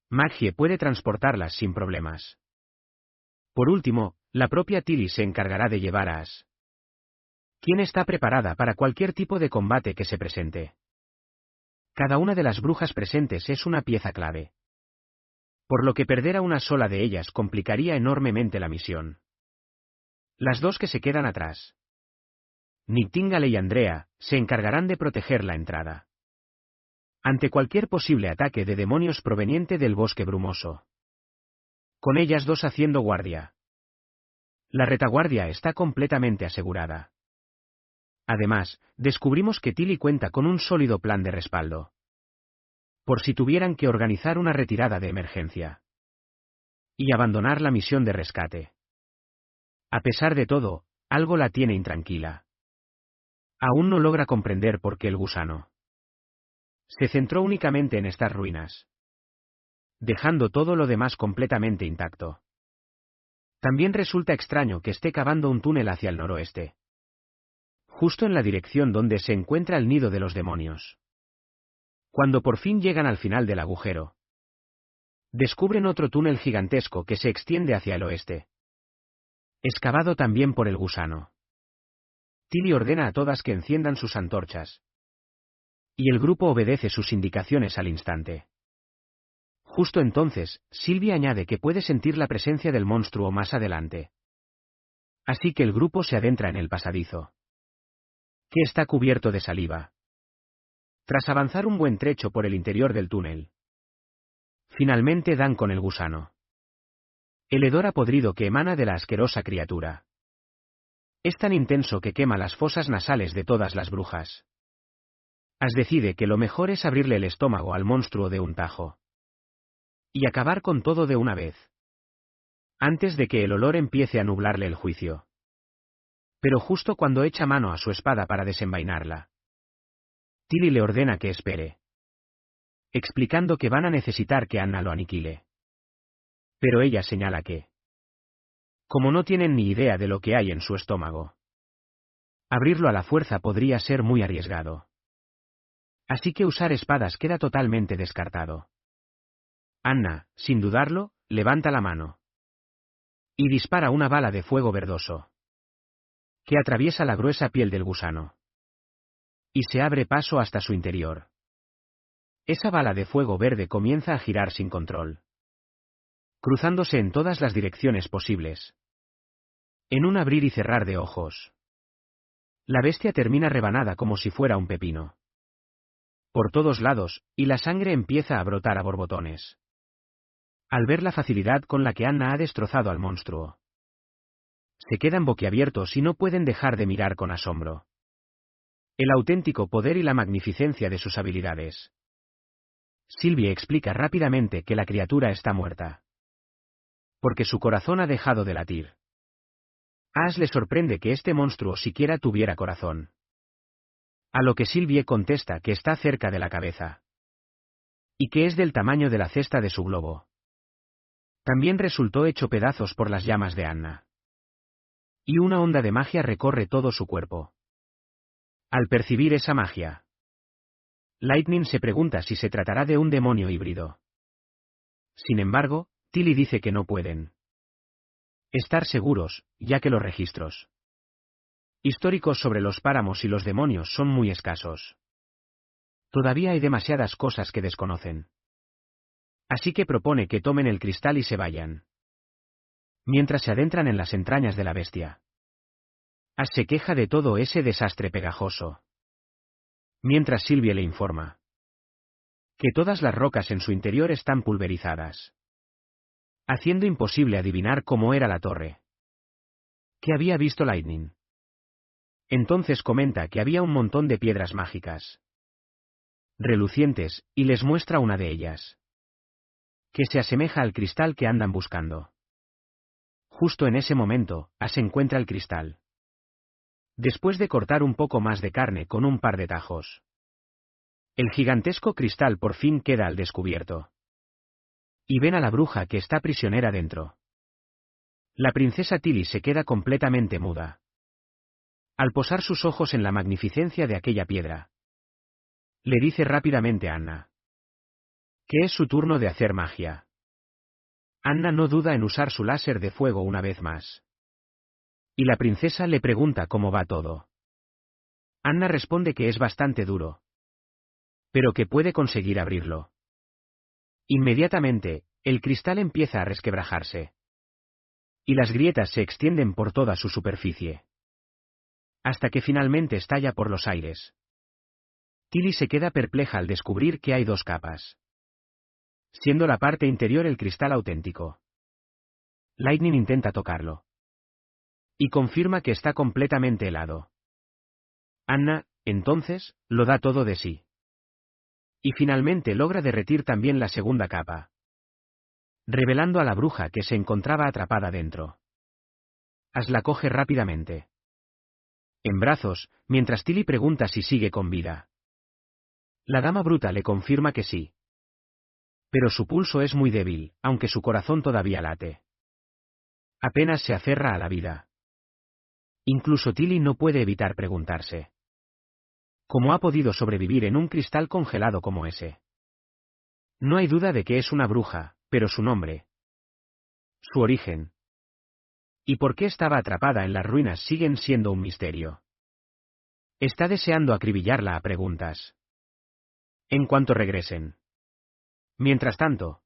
[SPEAKER 1] Maggie puede transportarlas sin problemas. Por último, la propia Tilly se encargará de llevar a Ash, quien está preparada para cualquier tipo de combate que se presente. Cada una de las brujas presentes es una pieza clave, por lo que perder a una sola de ellas complicaría enormemente la misión. Las 2 que se quedan atrás, Nightingale y Andrea, se encargarán de proteger la entrada ante cualquier posible ataque de demonios proveniente del bosque brumoso, con ellas 2 haciendo guardia. La retaguardia está completamente asegurada. Además, descubrimos que Tilly cuenta con un sólido plan de respaldo, por si tuvieran que organizar una retirada de emergencia y abandonar la misión de rescate. A pesar de todo, algo la tiene intranquila. Aún no logra comprender por qué el gusano se centró únicamente en estas ruinas, dejando todo lo demás completamente intacto. También resulta extraño que esté cavando un túnel hacia el noroeste, justo en la dirección donde se encuentra el nido de los demonios. Cuando por fin llegan al final del agujero, descubren otro túnel gigantesco que se extiende hacia el oeste, excavado también por el gusano. Tilly ordena a todas que enciendan sus antorchas, y el grupo obedece sus indicaciones al instante. Justo entonces, Sylvie añade que puede sentir la presencia del monstruo más adelante. Así que el grupo se adentra en el pasadizo, que está cubierto de saliva. Tras avanzar un buen trecho por el interior del túnel, finalmente dan con el gusano. El hedor apodrido que emana de la asquerosa criatura es tan intenso que quema las fosas nasales de todas las brujas. As decide que lo mejor es abrirle el estómago al monstruo de un tajo y acabar con todo de una vez, antes de que el olor empiece a nublarle el juicio. Pero justo cuando echa mano a su espada para desenvainarla, Tilly le ordena que espere, explicando que van a necesitar que Anna lo aniquile. Pero ella señala que, como no tienen ni idea de lo que hay en su estómago, abrirlo a la fuerza podría ser muy arriesgado. Así que usar espadas queda totalmente descartado. Anna, sin dudarlo, levanta la mano y dispara una bala de fuego verdoso, que atraviesa la gruesa piel del gusano y se abre paso hasta su interior. Esa bala de fuego verde comienza a girar sin control, cruzándose en todas las direcciones posibles. En un abrir y cerrar de ojos, la bestia termina rebanada como si fuera un pepino por todos lados, y la sangre empieza a brotar a borbotones. Al ver la facilidad con la que Anna ha destrozado al monstruo, se quedan boquiabiertos y no pueden dejar de mirar con asombro el auténtico poder y la magnificencia de sus habilidades. Sylvie explica rápidamente que la criatura está muerta, porque su corazón ha dejado de latir. A Ash le sorprende que este monstruo siquiera tuviera corazón, a lo que Sylvie contesta que está cerca de la cabeza, y que es del tamaño de la cesta de su globo. También resultó hecho pedazos por las llamas de Anna, y una onda de magia recorre todo su cuerpo. Al percibir esa magia, Lightning se pregunta si se tratará de un demonio híbrido. Sin embargo, Tilly dice que no pueden estar seguros, ya que los registros históricos sobre los páramos y los demonios son muy escasos. Todavía hay demasiadas cosas que desconocen. Así que propone que tomen el cristal y se vayan, mientras se adentran en las entrañas de la bestia. Ash se queja de todo ese desastre pegajoso, mientras Sylvie le informa que todas las rocas en su interior están pulverizadas, haciendo imposible adivinar cómo era la torre que había visto Lightning. Entonces comenta que había un montón de piedras mágicas relucientes, y les muestra una de ellas, que se asemeja al cristal que andan buscando. Justo en ese momento, Ash encuentra el cristal, después de cortar un poco más de carne con un par de tajos. El gigantesco cristal por fin queda al descubierto, y ven a la bruja que está prisionera dentro. La princesa Tilly se queda completamente muda al posar sus ojos en la magnificencia de aquella piedra. Le dice rápidamente a Anna que es su turno de hacer magia. Anna no duda en usar su láser de fuego una vez más, y la princesa le pregunta cómo va todo. Anna responde que es bastante duro, pero que puede conseguir abrirlo. Inmediatamente, el cristal empieza a resquebrajarse, y las grietas se extienden por toda su superficie, hasta que finalmente estalla por los aires. Tilly se queda perpleja al descubrir que hay dos capas, siendo la parte interior el cristal auténtico. Lightning intenta tocarlo, y confirma que está completamente helado. Anna, entonces, lo da todo de sí, y finalmente logra derretir también la segunda capa, revelando a la bruja que se encontraba atrapada dentro. Ash la coge rápidamente, en brazos, mientras Tilly pregunta si sigue con vida. La dama bruta le confirma que sí. Pero su pulso es muy débil, aunque su corazón todavía late. Apenas se aferra a la vida. Incluso Tilly no puede evitar preguntarse: ¿cómo ha podido sobrevivir en un cristal congelado como ese? No hay duda de que es una bruja, pero su nombre, su origen, y por qué estaba atrapada en las ruinas siguen siendo un misterio. Está deseando acribillarla a preguntas. En cuanto regresen. Mientras tanto,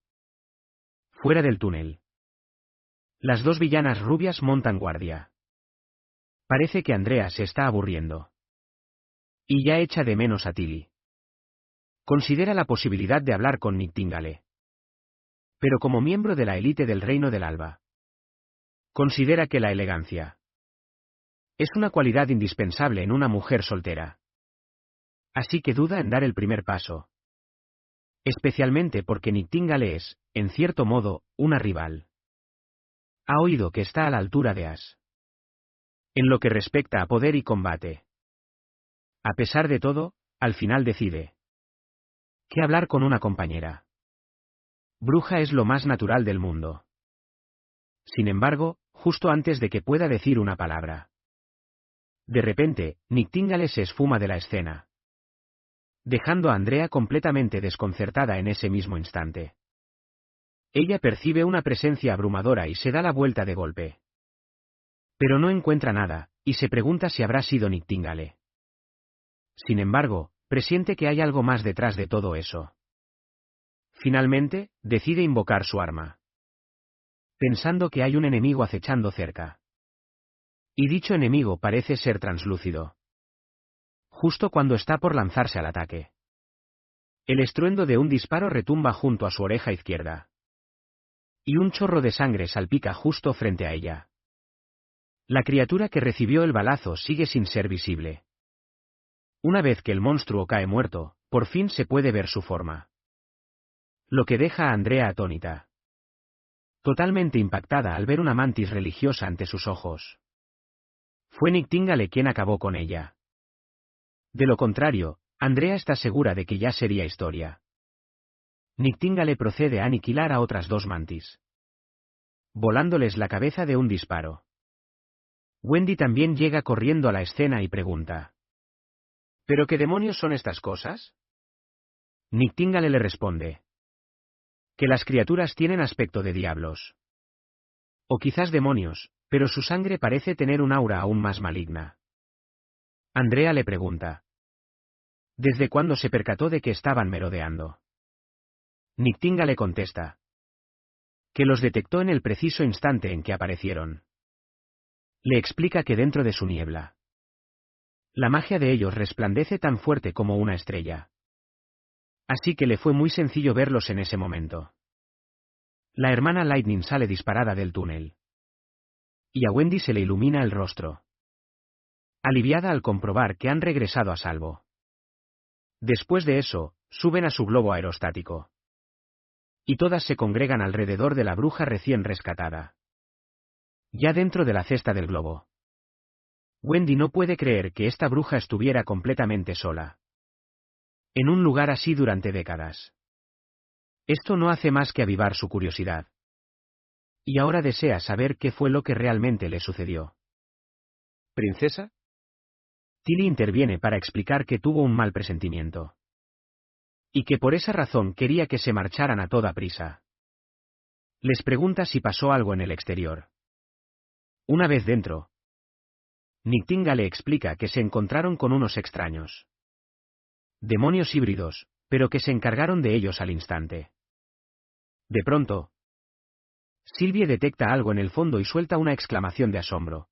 [SPEAKER 1] fuera del túnel, las dos villanas rubias montan guardia. Parece que Andrea se está aburriendo. Y ya echa de menos a Tilly. Considera la posibilidad de hablar con Nightingale. Pero como miembro de la élite del Reino del Alba, considera que la elegancia es una cualidad indispensable en una mujer soltera. Así que duda en dar el primer paso. Especialmente porque Nightingale es, en cierto modo, una rival. Ha oído que está a la altura de As. En lo que respecta a poder y combate. A pesar de todo, al final decide que hablar con una compañera bruja es lo más natural del mundo. Sin embargo, justo antes de que pueda decir una palabra, de repente, Nightingale se esfuma de la escena, dejando a Andrea completamente desconcertada en ese mismo instante. Ella percibe una presencia abrumadora y se da la vuelta de golpe. Pero no encuentra nada, y se pregunta si habrá sido Nightingale. Sin embargo, presiente que hay algo más detrás de todo eso. Finalmente, decide invocar su arma, pensando que hay un enemigo acechando cerca. Y dicho enemigo parece ser translúcido. Justo cuando está por lanzarse al ataque, el estruendo de un disparo retumba junto a su oreja izquierda. Y un chorro de sangre salpica justo frente a ella. La criatura que recibió el balazo sigue sin ser visible. Una vez que el monstruo cae muerto, por fin se puede ver su forma. Lo que deja a Andrea atónita. Totalmente impactada al ver una mantis religiosa ante sus ojos. Fue Nightingale quien acabó con ella. De lo contrario, Andrea está segura de que ya sería historia. Nightingale procede a aniquilar a otras dos mantis, volándoles la cabeza de un disparo. Wendy también llega corriendo a la escena y pregunta: ¿pero qué demonios son estas cosas? Nightingale le responde que las criaturas tienen aspecto de diablos. O quizás demonios, pero su sangre parece tener un aura aún más maligna. Andrea le pregunta: ¿desde cuándo se percató de que estaban merodeando? Nightingale contesta que los detectó en el preciso instante en que aparecieron. Le explica que dentro de su niebla, la magia de ellos resplandece tan fuerte como una estrella. Así que le fue muy sencillo verlos en ese momento. La hermana Lightning sale disparada del túnel. Y a Wendy se le ilumina el rostro, aliviada al comprobar que han regresado a salvo. Después de eso, suben a su globo aerostático. Y todas se congregan alrededor de la bruja recién rescatada. Ya dentro de la cesta del globo, Wendy no puede creer que esta bruja estuviera completamente sola en un lugar así durante décadas. Esto no hace más que avivar su curiosidad. Y ahora desea saber qué fue lo que realmente le sucedió.
[SPEAKER 2] ¿Princesa?
[SPEAKER 1] Tilly interviene para explicar que tuvo un mal presentimiento. Y que por esa razón quería que se marcharan a toda prisa. Les pregunta si pasó algo en el exterior. Una vez dentro, Nightingale explica que se encontraron con unos extraños demonios híbridos, pero que se encargaron de ellos al instante. De pronto, Sylvie detecta algo en el fondo y suelta una exclamación de asombro,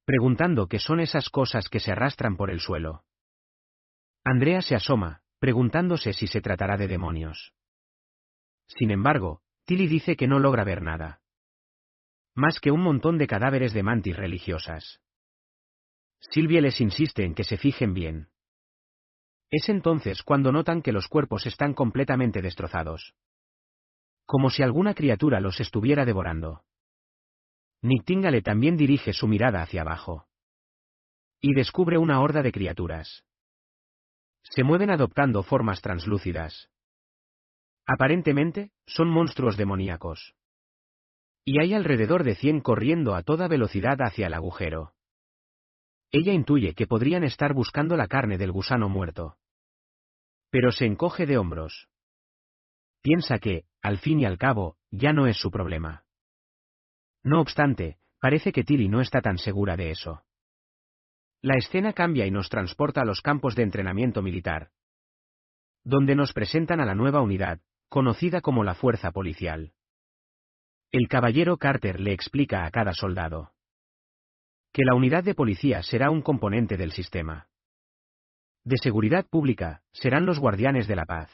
[SPEAKER 1] preguntando qué son esas cosas que se arrastran por el suelo. Andrea se asoma, preguntándose si se tratará de demonios. Sin embargo, Tilly dice que no logra ver nada. Más que un montón de cadáveres de mantis religiosas. Sylvie les insiste en que se fijen bien. Es entonces cuando notan que los cuerpos están completamente destrozados. Como si alguna criatura los estuviera devorando. Nightingale también dirige su mirada hacia abajo. Y descubre una horda de criaturas. Se mueven adoptando formas translúcidas. Aparentemente, son monstruos demoníacos. Y hay alrededor de 100 corriendo a toda velocidad hacia el agujero. Ella intuye que podrían estar buscando la carne del gusano muerto. Pero se encoge de hombros. Piensa que, al fin y al cabo, ya no es su problema. No obstante, parece que Tilly no está tan segura de eso. La escena cambia y nos transporta a los campos de entrenamiento militar, donde nos presentan a la nueva unidad, conocida como la Fuerza Policial. El caballero Carter le explica a cada soldado que la unidad de policía será un componente del sistema de seguridad pública, serán los guardianes de la paz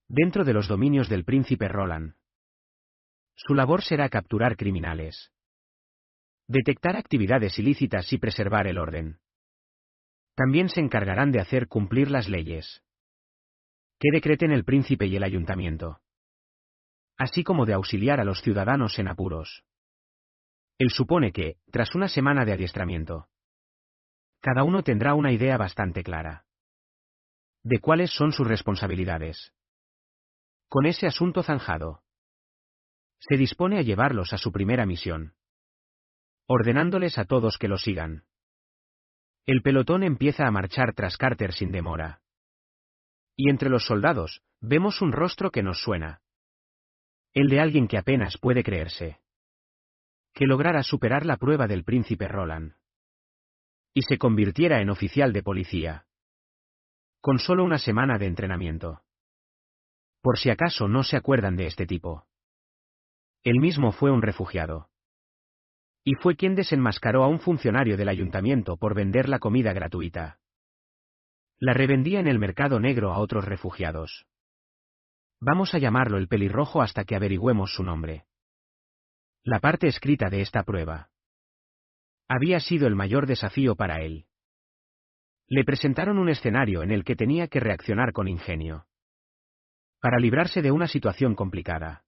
[SPEAKER 1] dentro de los dominios del príncipe Roland. Su labor será capturar criminales, detectar actividades ilícitas y preservar el orden. También se encargarán de hacer cumplir las leyes que decreten el príncipe y el ayuntamiento, así como de auxiliar a los ciudadanos en apuros. Él supone que, tras una semana de adiestramiento, cada uno tendrá una idea bastante clara de cuáles son sus responsabilidades. Con ese asunto zanjado, se dispone a llevarlos a su primera misión, ordenándoles a todos que lo sigan. El pelotón empieza a marchar tras Carter sin demora. Y entre los soldados, vemos un rostro que nos suena. El de alguien que apenas puede creerse que lograra superar la prueba del príncipe Roland y se convirtiera en oficial de policía, con solo una semana de entrenamiento. Por si acaso no se acuerdan de este tipo. Él mismo fue un refugiado. Y fue quien desenmascaró a un funcionario del ayuntamiento por vender la comida gratuita. La revendía en el mercado negro a otros refugiados. Vamos a llamarlo el pelirrojo hasta que averigüemos su nombre. La parte escrita de esta prueba había sido el mayor desafío para él. Le presentaron un escenario en el que tenía que reaccionar con ingenio para librarse de una situación complicada.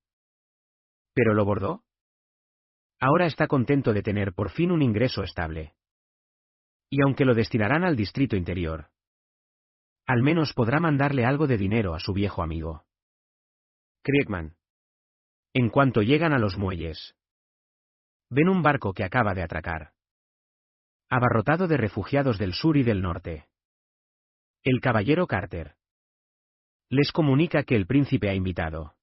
[SPEAKER 1] ¿Pero lo bordó? Ahora está contento de tener por fin un ingreso estable. Y aunque lo destinarán al distrito interior, al menos podrá mandarle algo de dinero a su viejo amigo Kriegman. En cuanto llegan a los muelles, ven un barco que acaba de atracar, abarrotado de refugiados del sur y del norte. El caballero Carter les comunica que el príncipe ha invitado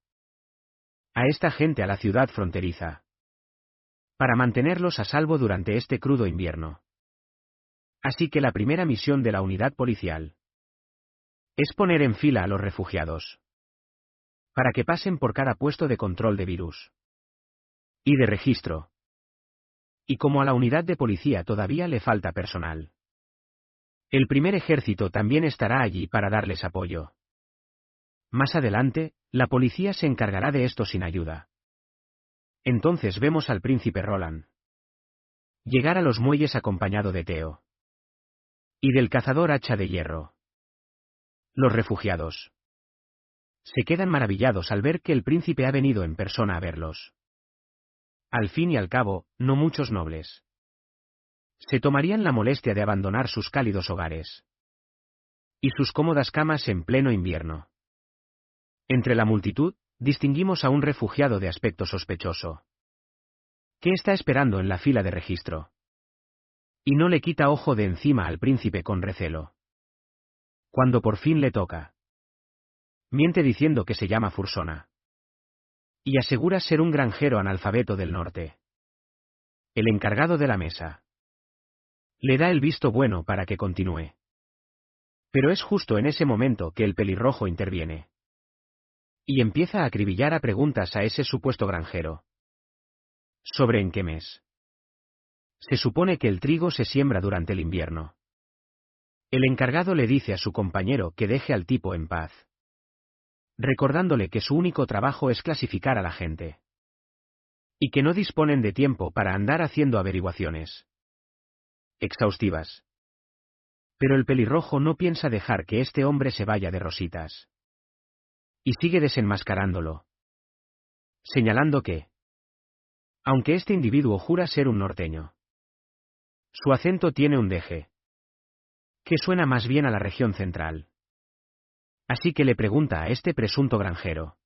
[SPEAKER 1] a esta gente a la ciudad fronteriza para mantenerlos a salvo durante este crudo invierno. Así que la primera misión de la unidad policial es poner en fila a los refugiados para que pasen por cada puesto de control de virus y de registro. Y como a la unidad de policía todavía le falta personal, el primer ejército también estará allí para darles apoyo. Más adelante, la policía se encargará de esto sin ayuda. Entonces vemos al príncipe Roland llegar a los muelles acompañado de Theo y del cazador hacha de hierro. Los refugiados se quedan maravillados al ver que el príncipe ha venido en persona a verlos. Al fin y al cabo, no muchos nobles se tomarían la molestia de abandonar sus cálidos hogares y sus cómodas camas en pleno invierno. Entre la multitud, distinguimos a un refugiado de aspecto sospechoso, que está esperando en la fila de registro. Y no le quita ojo de encima al príncipe con recelo. Cuando por fin le toca, miente diciendo que se llama Fursona. Y asegura ser un granjero analfabeto del norte. El encargado de la mesa le da el visto bueno para que continúe. Pero es justo en ese momento que el pelirrojo interviene y empieza a acribillar a preguntas a ese supuesto granjero. ¿Sobre en qué mes? Se supone que el trigo se siembra durante el invierno. El encargado le dice a su compañero que deje al tipo en paz, recordándole que su único trabajo es clasificar a la gente y que no disponen de tiempo para andar haciendo averiguaciones exhaustivas. Pero el pelirrojo no piensa dejar que este hombre se vaya de rositas. Y sigue desenmascarándolo, señalando que, aunque este individuo jura ser un norteño, Su acento tiene un deje que suena más bien a la región central. Así que le pregunta a este presunto granjero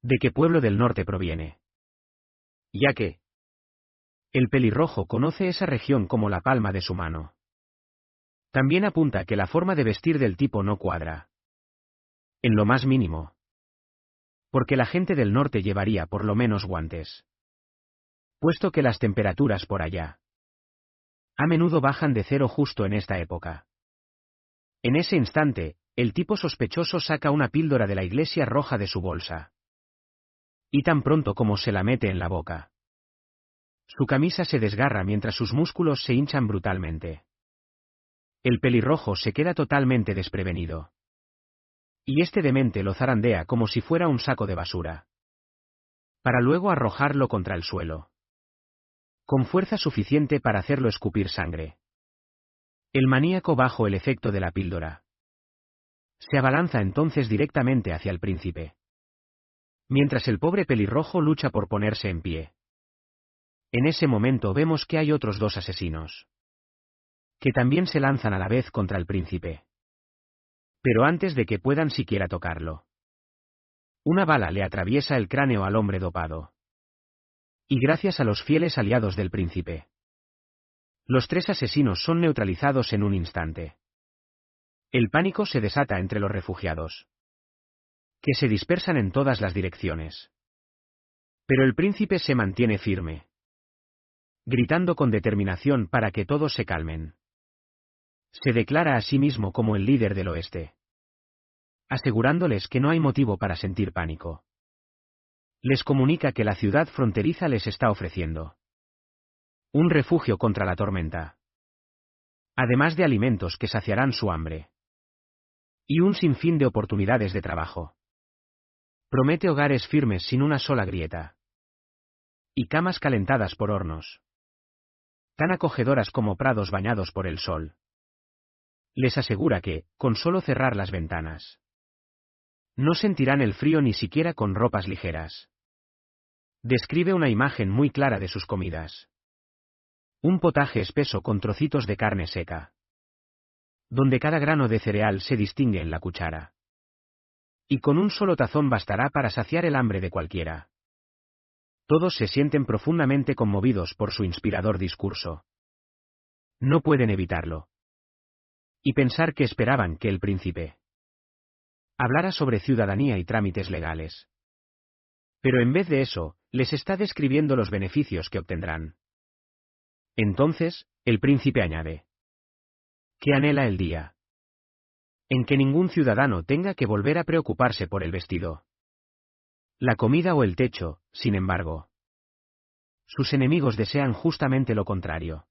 [SPEAKER 1] de qué pueblo del norte proviene. Ya que el pelirrojo conoce esa región como la palma de su mano. También apunta que la forma de vestir del tipo no cuadra. En lo más mínimo. Porque la gente del norte llevaría por lo menos guantes. Puesto que las temperaturas por allá a menudo bajan de cero justo en esta época. En ese instante, el tipo sospechoso saca una píldora de la iglesia roja de su bolsa. Y tan pronto como se la mete en la boca, su camisa se desgarra mientras sus músculos se hinchan brutalmente. El pelirrojo se queda totalmente desprevenido. Y este demente lo zarandea como si fuera un saco de basura. Para luego arrojarlo contra el suelo. Con fuerza suficiente para hacerlo escupir sangre. El maníaco bajo el efecto de la píldora se abalanza entonces directamente hacia el príncipe. Mientras el pobre pelirrojo lucha por ponerse en pie. En ese momento vemos que hay otros dos asesinos. Que también se lanzan a la vez contra el príncipe. Pero antes de que puedan siquiera tocarlo. Una bala le atraviesa el cráneo al hombre dopado. Y gracias a los fieles aliados del príncipe. Los tres asesinos son neutralizados en un instante. El pánico se desata entre los refugiados. Que se dispersan en todas las direcciones. Pero el príncipe se mantiene firme. Gritando con determinación para que todos se calmen. Se declara a sí mismo como el líder del oeste. Asegurándoles que no hay motivo para sentir pánico. Les comunica que la ciudad fronteriza les está ofreciendo un refugio contra la tormenta. Además de alimentos que saciarán su hambre. Y un sinfín de oportunidades de trabajo. Promete hogares firmes sin una sola grieta. Y camas calentadas por hornos. Tan acogedoras como prados bañados por el sol. Les asegura que, con solo cerrar las ventanas, no sentirán el frío ni siquiera con ropas ligeras. Describe una imagen muy clara de sus comidas. Un potaje espeso con trocitos de carne seca. Donde cada grano de cereal se distingue en la cuchara. Y con un solo tazón bastará para saciar el hambre de cualquiera. Todos se sienten profundamente conmovidos por su inspirador discurso. No pueden evitarlo. Y pensar que esperaban que el príncipe hablara sobre ciudadanía y trámites legales. Pero en vez de eso, les está describiendo los beneficios que obtendrán. Entonces, el príncipe añade que anhela el día en que ningún ciudadano tenga que volver a preocuparse por el vestido, la comida o el techo. Sin embargo, sus enemigos desean justamente lo contrario.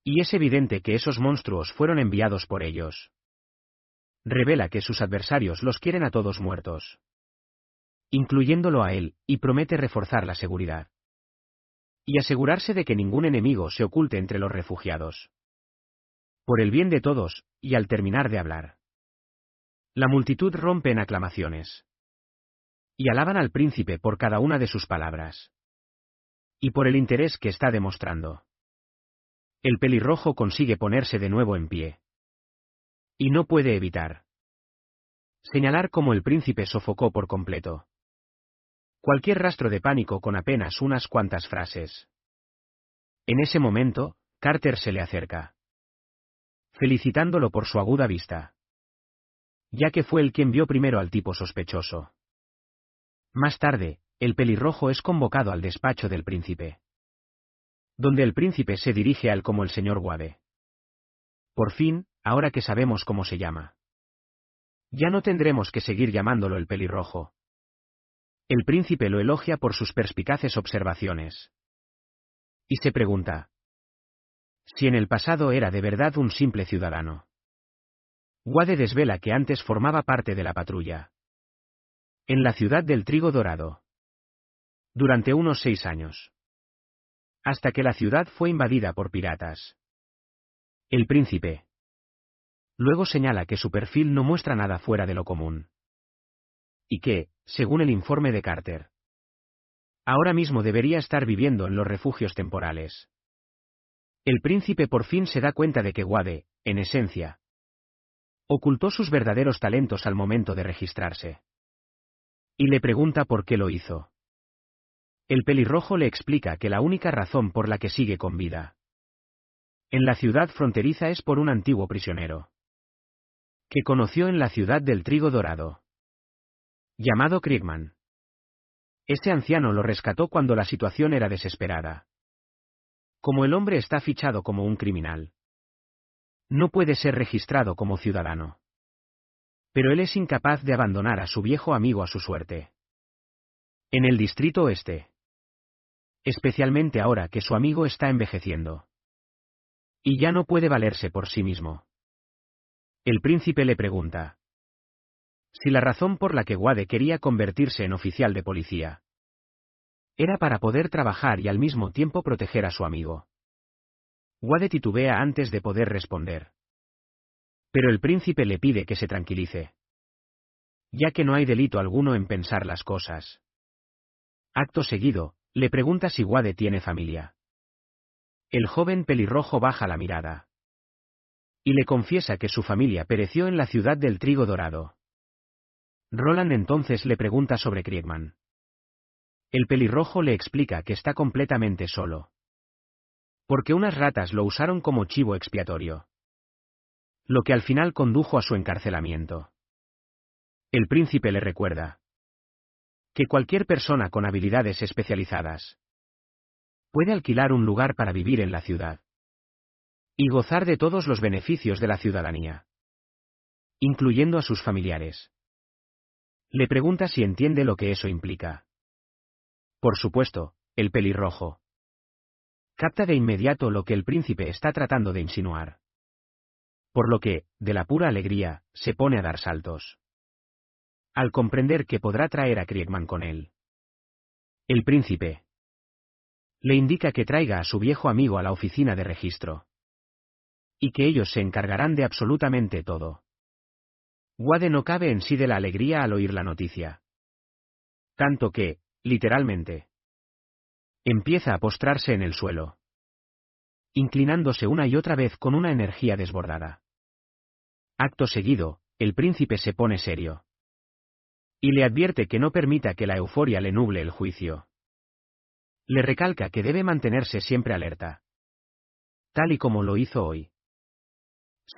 [SPEAKER 1] Y es evidente que esos monstruos fueron enviados por ellos. Revela que sus adversarios los quieren a todos muertos, incluyéndolo a él, y promete reforzar la seguridad. Y asegurarse de que ningún enemigo se oculte entre los refugiados. Por el bien de todos, y al terminar de hablar, la multitud rompe en aclamaciones. Y alaban al príncipe por cada una de sus palabras. Y por el interés que está demostrando. El pelirrojo consigue ponerse de nuevo en pie. Y no puede evitar señalar cómo el príncipe sofocó por completo cualquier rastro de pánico con apenas unas cuantas frases. En ese momento, Carter se le acerca, felicitándolo por su aguda vista. Ya que fue él quien vio primero al tipo sospechoso. Más tarde, el pelirrojo es convocado al despacho del príncipe. Donde el príncipe se dirige a él como el señor Wade. Por fin, ahora que sabemos cómo se llama. Ya no tendremos que seguir llamándolo el pelirrojo. El príncipe lo elogia por sus perspicaces observaciones. Y se pregunta si en el pasado era de verdad un simple ciudadano. Wade desvela que antes formaba parte de la patrulla. En la ciudad del trigo dorado. Durante unos 6 años. Hasta que la ciudad fue invadida por piratas. El príncipe luego señala que su perfil no muestra nada fuera de lo común. Y que, según el informe de Carter, ahora mismo debería estar viviendo en los refugios temporales. El príncipe por fin se da cuenta de que Wade, en esencia, ocultó sus verdaderos talentos al momento de registrarse. Y le pregunta por qué lo hizo. El pelirrojo le explica que la única razón por la que sigue con vida en la ciudad fronteriza es por un antiguo prisionero que conoció en la ciudad del trigo dorado, llamado Kriegman. Ese anciano lo rescató cuando la situación era desesperada. Como el hombre está fichado como un criminal, no puede ser registrado como ciudadano. Pero él es incapaz de abandonar a su viejo amigo a su suerte. En el Distrito Oeste. Especialmente ahora que su amigo está envejeciendo. Y ya no puede valerse por sí mismo. El príncipe le pregunta si la razón por la que Wade quería convertirse en oficial de policía era para poder trabajar y al mismo tiempo proteger a su amigo. Wade titubea antes de poder responder. Pero el príncipe le pide que se tranquilice, ya que no hay delito alguno en pensar las cosas. Acto seguido, le pregunta si Wade tiene familia. El joven pelirrojo baja la mirada y le confiesa que su familia pereció en la ciudad del trigo dorado. Roland entonces le pregunta sobre Kriegman. El pelirrojo le explica que está completamente solo, porque unas ratas lo usaron como chivo expiatorio, lo que al final condujo a su encarcelamiento. El príncipe le recuerda que cualquier persona con habilidades especializadas puede alquilar un lugar para vivir en la ciudad y gozar de todos los beneficios de la ciudadanía, incluyendo a sus familiares. Le pregunta si entiende lo que eso implica. Por supuesto, el pelirrojo capta de inmediato lo que el príncipe está tratando de insinuar. Por lo que, de la pura alegría, se pone a dar saltos al comprender que podrá traer a Kriegman con él. El príncipe le indica que traiga a su viejo amigo a la oficina de registro y que ellos se encargarán de absolutamente todo. Wade no cabe en sí de la alegría al oír la noticia. Tanto que, literalmente, empieza a postrarse en el suelo, inclinándose una y otra vez con una energía desbordada. Acto seguido, el príncipe se pone serio y le advierte que no permita que la euforia le nuble el juicio. Le recalca que debe mantenerse siempre alerta, tal y como lo hizo hoy.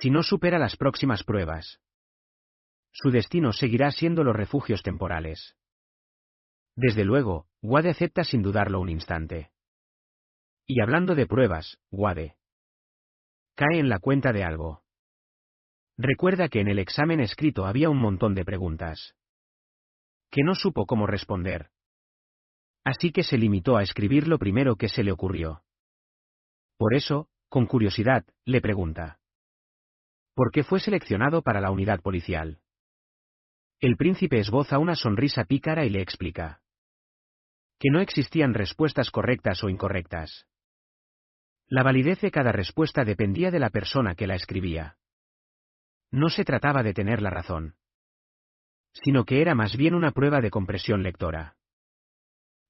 [SPEAKER 1] Si no supera las próximas pruebas, su destino seguirá siendo los refugios temporales. Desde luego, Wade acepta sin dudarlo un instante. Y hablando de pruebas, Wade cae en la cuenta de algo. Recuerda que en el examen escrito había un montón de preguntas que no supo cómo responder. Así que se limitó a escribir lo primero que se le ocurrió. Por eso, con curiosidad, le pregunta ¿por qué fue seleccionado para la unidad policial? El príncipe esboza una sonrisa pícara y le explica que no existían respuestas correctas o incorrectas. La validez de cada respuesta dependía de la persona que la escribía. No se trataba de tener la razón, sino que era más bien una prueba de compresión lectora.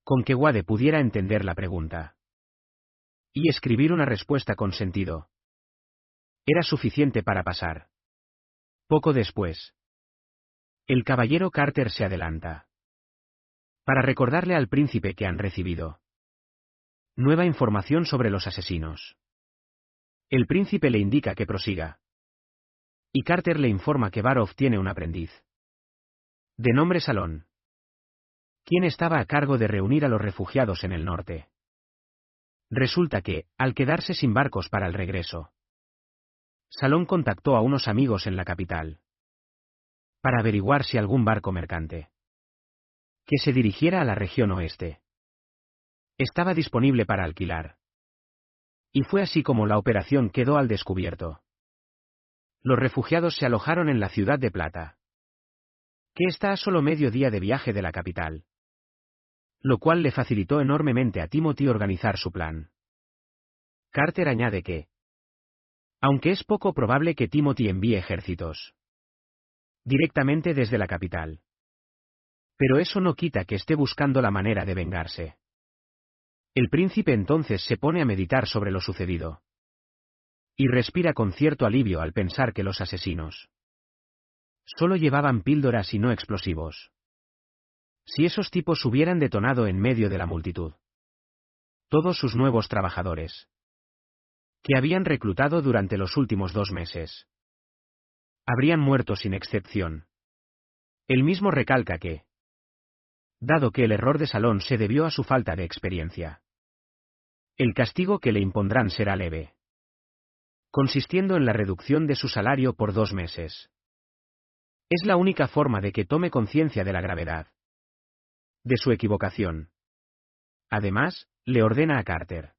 [SPEAKER 1] Con que Wade pudiera entender la pregunta y escribir una respuesta con sentido era suficiente para pasar. Poco después, el caballero Carter se adelanta para recordarle al príncipe que han recibido nueva información sobre los asesinos. El príncipe le indica que prosiga, y Carter le informa que Barov tiene un aprendiz de nombre Salón, quien estaba a cargo de reunir a los refugiados en el norte. Resulta que, al quedarse sin barcos para el regreso, Salón contactó a unos amigos en la capital para averiguar si algún barco mercante que se dirigiera a la región oeste estaba disponible para alquilar. Y fue así como la operación quedó al descubierto. Los refugiados se alojaron en la ciudad de Plata, que está a solo medio día de viaje de la capital, lo cual le facilitó enormemente a Timothy organizar su plan. Carter añade que, aunque es poco probable que Timothy envíe ejércitos directamente desde la capital, pero eso no quita que esté buscando la manera de vengarse. El príncipe entonces se pone a meditar sobre lo sucedido Y respira con cierto alivio al pensar que los asesinos solo llevaban píldoras y no explosivos. Si esos tipos hubieran detonado en medio de la multitud, todos sus nuevos trabajadores, que habían reclutado durante los últimos 2 meses, habrían muerto sin excepción. Él mismo recalca que, dado que el error de Salón se debió a su falta de experiencia, el castigo que le impondrán será leve, consistiendo en la reducción de su salario por 2 meses. Es la única forma de que tome conciencia de la gravedad de su equivocación. Además, le ordena a Carter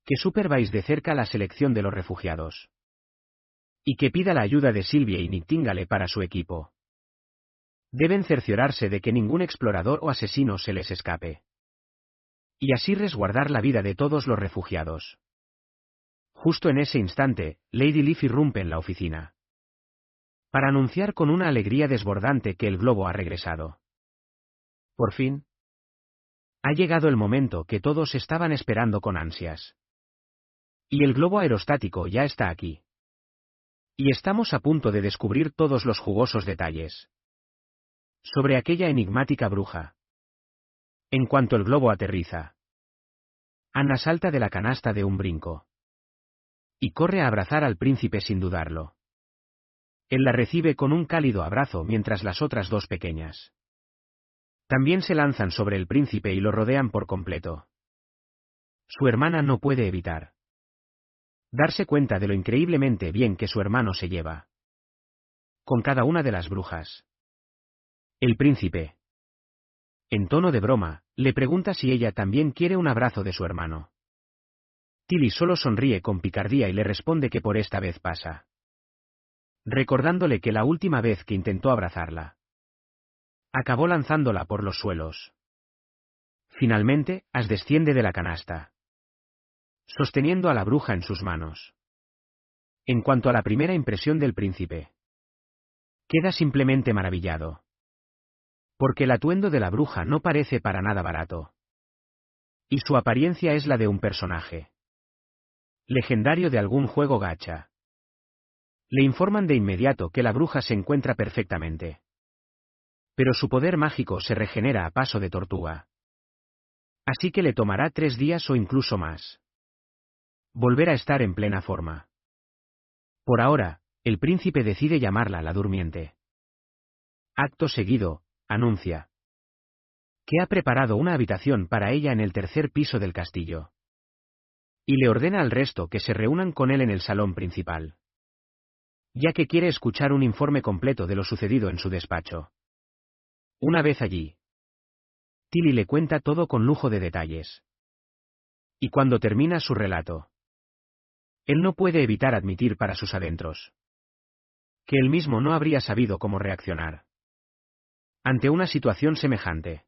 [SPEAKER 1] que supervise de cerca la selección de los refugiados y que pida la ayuda de Sylvie y Nightingale para su equipo. Deben cerciorarse de que ningún explorador o asesino se les escape, y así resguardar la vida de todos los refugiados. Justo en ese instante, Lady Leaf irrumpe en la oficina para anunciar con una alegría desbordante que el globo ha regresado. Por fin, ha llegado el momento que todos estaban esperando con ansias. Y el globo aerostático ya está aquí. Y estamos a punto de descubrir todos los jugosos detalles sobre aquella enigmática bruja. En cuanto el globo aterriza, Anna salta de la canasta de un brinco y corre a abrazar al príncipe sin dudarlo. Él la recibe con un cálido abrazo mientras las otras 2 pequeñas también se lanzan sobre el príncipe y lo rodean por completo. Su hermana no puede evitar darse cuenta de lo increíblemente bien que su hermano se lleva con cada una de las brujas. El príncipe, en tono de broma, le pregunta si ella también quiere un abrazo de su hermano. Tilly solo sonríe con picardía y le responde que por esta vez pasa, recordándole que la última vez que intentó abrazarla, acabó lanzándola por los suelos. Finalmente, Ash desciende de la canasta, sosteniendo a la bruja en sus manos. En cuanto a la primera impresión del príncipe, queda simplemente maravillado, porque el atuendo de la bruja no parece para nada barato, y su apariencia es la de un personaje legendario de algún juego gacha. Le informan de inmediato que la bruja se encuentra perfectamente, pero su poder mágico se regenera a paso de tortuga. Así que le tomará 3 días o incluso más volver a estar en plena forma. Por ahora, el príncipe decide llamarla la durmiente. Acto seguido, anuncia que ha preparado una habitación para ella en el 3er piso del castillo, y le ordena al resto que se reúnan con él en el salón principal, ya que quiere escuchar un informe completo de lo sucedido en su despacho. Una vez allí, Tilly le cuenta todo con lujo de detalles. Y cuando termina su relato, él no puede evitar admitir para sus adentros que él mismo no habría sabido cómo reaccionar ante una situación semejante.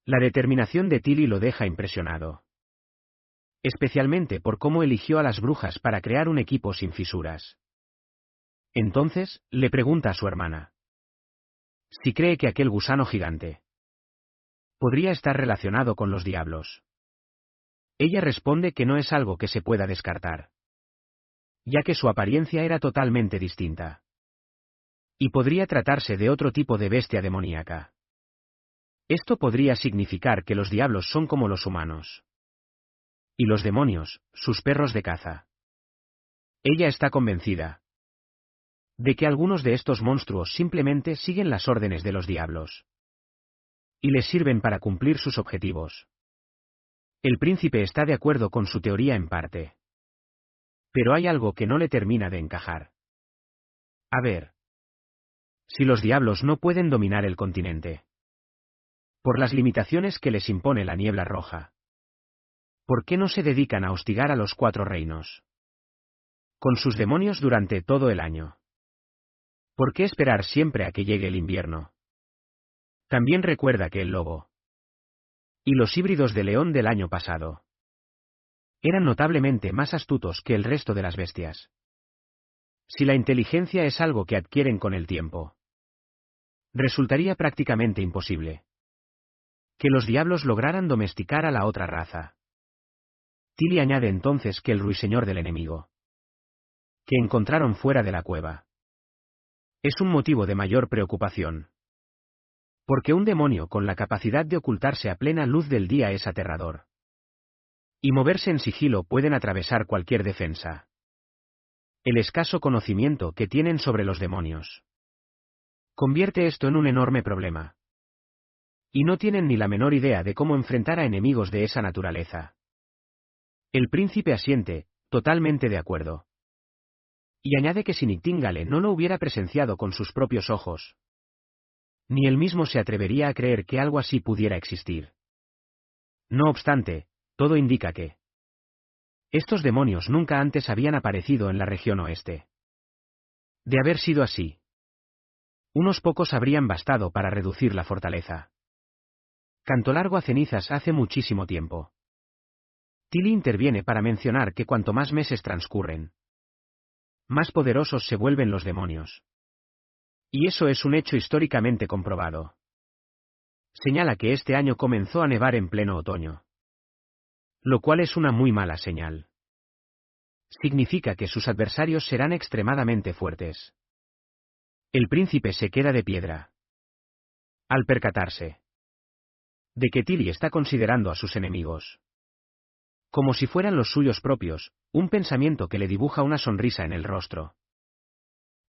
[SPEAKER 1] La determinación de Tilly lo deja impresionado, especialmente por cómo eligió a las brujas para crear un equipo sin fisuras. Entonces, le pregunta a su hermana si cree que aquel gusano gigante podría estar relacionado con los diablos. Ella responde que no es algo que se pueda descartar, ya que su apariencia era totalmente distinta, y podría tratarse de otro tipo de bestia demoníaca. Esto podría significar que los diablos son como los humanos, y los demonios, sus perros de caza. Ella está convencida de que algunos de estos monstruos simplemente siguen las órdenes de los diablos y les sirven para cumplir sus objetivos. El príncipe está de acuerdo con su teoría en parte, pero hay algo que no le termina de encajar. A ver, si los diablos no pueden dominar el continente por las limitaciones que les impone la niebla roja, ¿por qué no se dedican a hostigar a los 4 reinos con sus demonios durante todo el año? ¿Por qué esperar siempre a que llegue el invierno? También recuerda que el lobo y los híbridos de león del año pasado eran notablemente más astutos que el resto de las bestias. Si la inteligencia es algo que adquieren con el tiempo, resultaría prácticamente imposible que los diablos lograran domesticar a la otra raza. Tilly añade entonces que el ruiseñor del enemigo que encontraron fuera de la cueva es un motivo de mayor preocupación. Porque un demonio con la capacidad de ocultarse a plena luz del día es aterrador. Y moverse en sigilo pueden atravesar cualquier defensa. El escaso conocimiento que tienen sobre los demonios convierte esto en un enorme problema. Y no tienen ni la menor idea de cómo enfrentar a enemigos de esa naturaleza. El príncipe asiente, totalmente de acuerdo. Y añade que si Nightingale no lo hubiera presenciado con sus propios ojos, ni él mismo se atrevería a creer que algo así pudiera existir. No obstante, todo indica que estos demonios nunca antes habían aparecido en la región oeste. De haber sido así, unos pocos habrían bastado para reducir la fortaleza. Canto largo a cenizas hace muchísimo tiempo. Tilly interviene para mencionar que cuanto más meses transcurren, más poderosos se vuelven los demonios. Y eso es un hecho históricamente comprobado. Señala que este año comenzó a nevar en pleno otoño. Lo cual es una muy mala señal. Significa que sus adversarios serán extremadamente fuertes. El príncipe se queda de piedra. Al percatarse de que Tilly está considerando a sus enemigos como si fueran los suyos propios, un pensamiento que le dibuja una sonrisa en el rostro.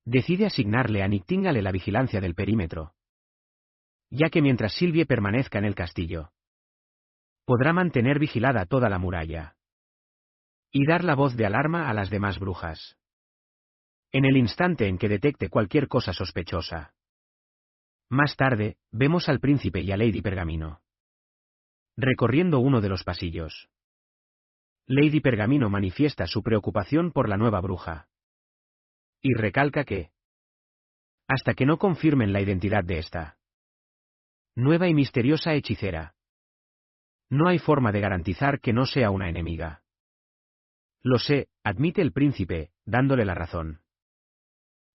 [SPEAKER 1] Decide asignarle a Nightingale la vigilancia del perímetro, ya que mientras Sylvie permanezca en el castillo, podrá mantener vigilada toda la muralla y dar la voz de alarma a las demás brujas en el instante en que detecte cualquier cosa sospechosa. Más tarde, vemos al príncipe y a Lady Pergamino recorriendo uno de los pasillos. Lady Pergamino manifiesta su preocupación por la nueva bruja y recalca que, hasta que no confirmen la identidad de esta nueva y misteriosa hechicera, no hay forma de garantizar que no sea una enemiga. Lo sé, admite el príncipe, dándole la razón.